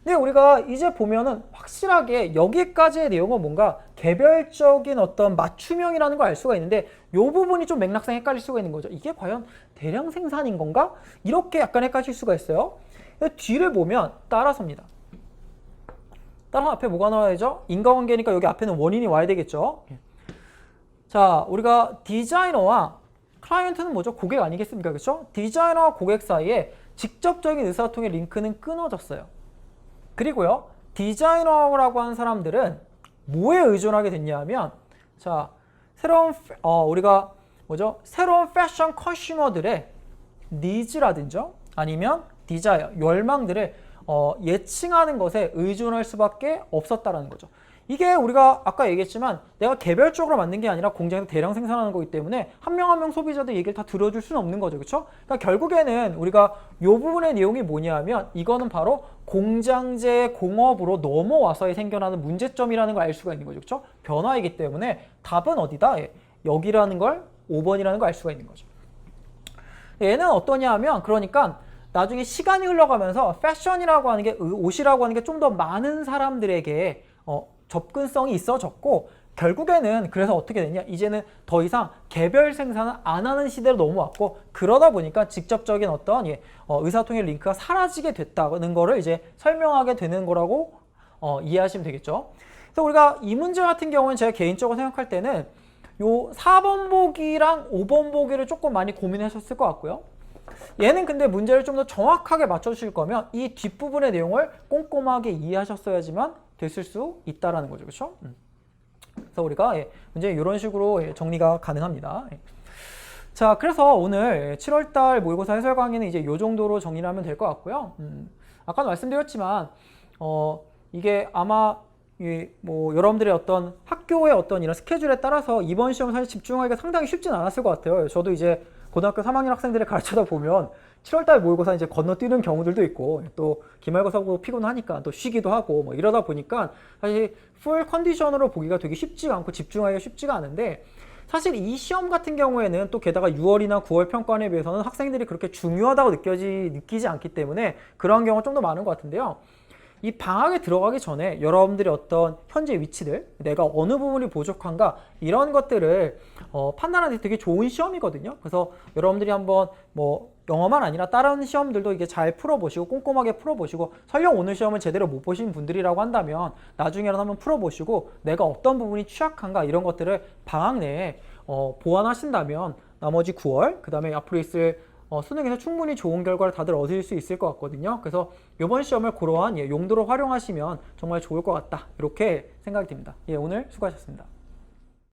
근데 우리가 이제 보면은 확실하게 여기까지의 내용은 뭔가 개별적인 어떤 맞춤형이라는 걸 알 수가 있는데, 이 부분이 좀 맥락상 헷갈릴 수가 있는 거죠. 이게 과연 대량 생산인 건가? 이렇게 약간 헷갈릴 수가 있어요. 뒤를 보면 따라서입니다. 따라 앞에 뭐가 나와야죠? 인과관계니까 여기 앞에는 원인이 와야 되겠죠. 자, 우리가 디자이너와 클라이언트는 뭐죠? 고객 아니겠습니까? 그렇죠? 디자이너와 고객 사이에 직접적인 의사소통의 링크는 끊어졌어요. 그리고요, 디자이너라고 하는 사람들은 뭐에 의존하게 됐냐 하면, 자, 새로운 우리가 뭐죠? 새로운 패션 컨슈머들의 니즈라든지 아니면 디자이어, 열망들을 예칭하는 것에 의존할 수밖에 없었다라는 거죠. 이게 우리가 아까 얘기했지만 내가 개별적으로 만든 게 아니라 공장에서 대량 생산하는 거기 때문에 한 명 한 명 소비자들 얘기를 다 들어줄 수는 없는 거죠. 그렇죠? 그러니까 결국에는 우리가 이 부분의 내용이 뭐냐 하면 이거는 바로 공장제 공업으로 넘어와서 생겨나는 문제점이라는 걸 알 수가 있는 거죠. 그렇죠? 변화이기 때문에 답은 어디다? 예, 여기라는 걸 5번이라는 걸 알 수가 있는 거죠. 얘는 어떠냐 하면 그러니까 나중에 시간이 흘러가면서 패션이라고 하는 게, 옷이라고 하는 게 좀 더 많은 사람들에게 접근성이 있어졌고, 결국에는 그래서 어떻게 됐냐, 이제는 더 이상 개별 생산을 안 하는 시대로 넘어왔고, 그러다 보니까 직접적인 어떤 의사통의 링크가 사라지게 됐다는 거를 이제 설명하게 되는 거라고 이해하시면 되겠죠. 그래서 우리가 이 문제 같은 경우는 제가 개인적으로 생각할 때는 요 4번 보기랑 5번 보기를 조금 많이 고민하셨을 것 같고요. 얘는 근데 문제를 좀 더 정확하게 맞춰주실 거면 이 뒷부분의 내용을 꼼꼼하게 이해하셨어야지만 됐을 수 있다라는 거죠. 그렇죠? 그래서 우리가 문제 이런 식으로 정리가 가능합니다. 자, 그래서 오늘 7월달 모의고사 해설 강의는 이제 이 정도로 정리를 하면 될 것 같고요. 아까도 말씀드렸지만 이게 아마 뭐 여러분들의 어떤 학교의 어떤 이런 스케줄에 따라서 이번 시험 사실 집중하기가 상당히 쉽진 않았을 것 같아요. 저도 이제 고등학교 3학년 학생들을 가르쳐다 보면 7월달 모의고사 이제 건너뛰는 경우들도 있고, 또 기말고사고 피곤하니까 또 쉬기도 하고 뭐 이러다 보니까 사실 풀 컨디션으로 보기가 되게 쉽지가 않고 집중하기가 쉽지가 않은데, 사실 이 시험 같은 경우에는 또 게다가 6월이나 9월 평가원에 비해서는 학생들이 그렇게 중요하다고 느끼지 않기 때문에 그런 경우가 좀 더 많은 것 같은데요. 이 방학에 들어가기 전에 여러분들의 어떤 현재 위치들, 내가 어느 부분이 부족한가, 이런 것들을 판단하는 데 되게 좋은 시험이거든요. 그래서 여러분들이 한번 뭐 영어만 아니라 다른 시험들도 이게 잘 풀어보시고 꼼꼼하게 풀어보시고, 설령 오늘 시험을 제대로 못 보신 분들이라고 한다면 나중에라도 한번 풀어보시고 내가 어떤 부분이 취약한가, 이런 것들을 방학 내에 보완하신다면 나머지 9월, 그 다음에 앞으로 있을 수능에서 충분히 좋은 결과를 다들 얻을 수 있을 것 같거든요. 그래서 이번 시험을 그러한 용도로 활용하시면 정말 좋을 것 같다, 이렇게 생각이 듭니다. 오늘 수고하셨습니다.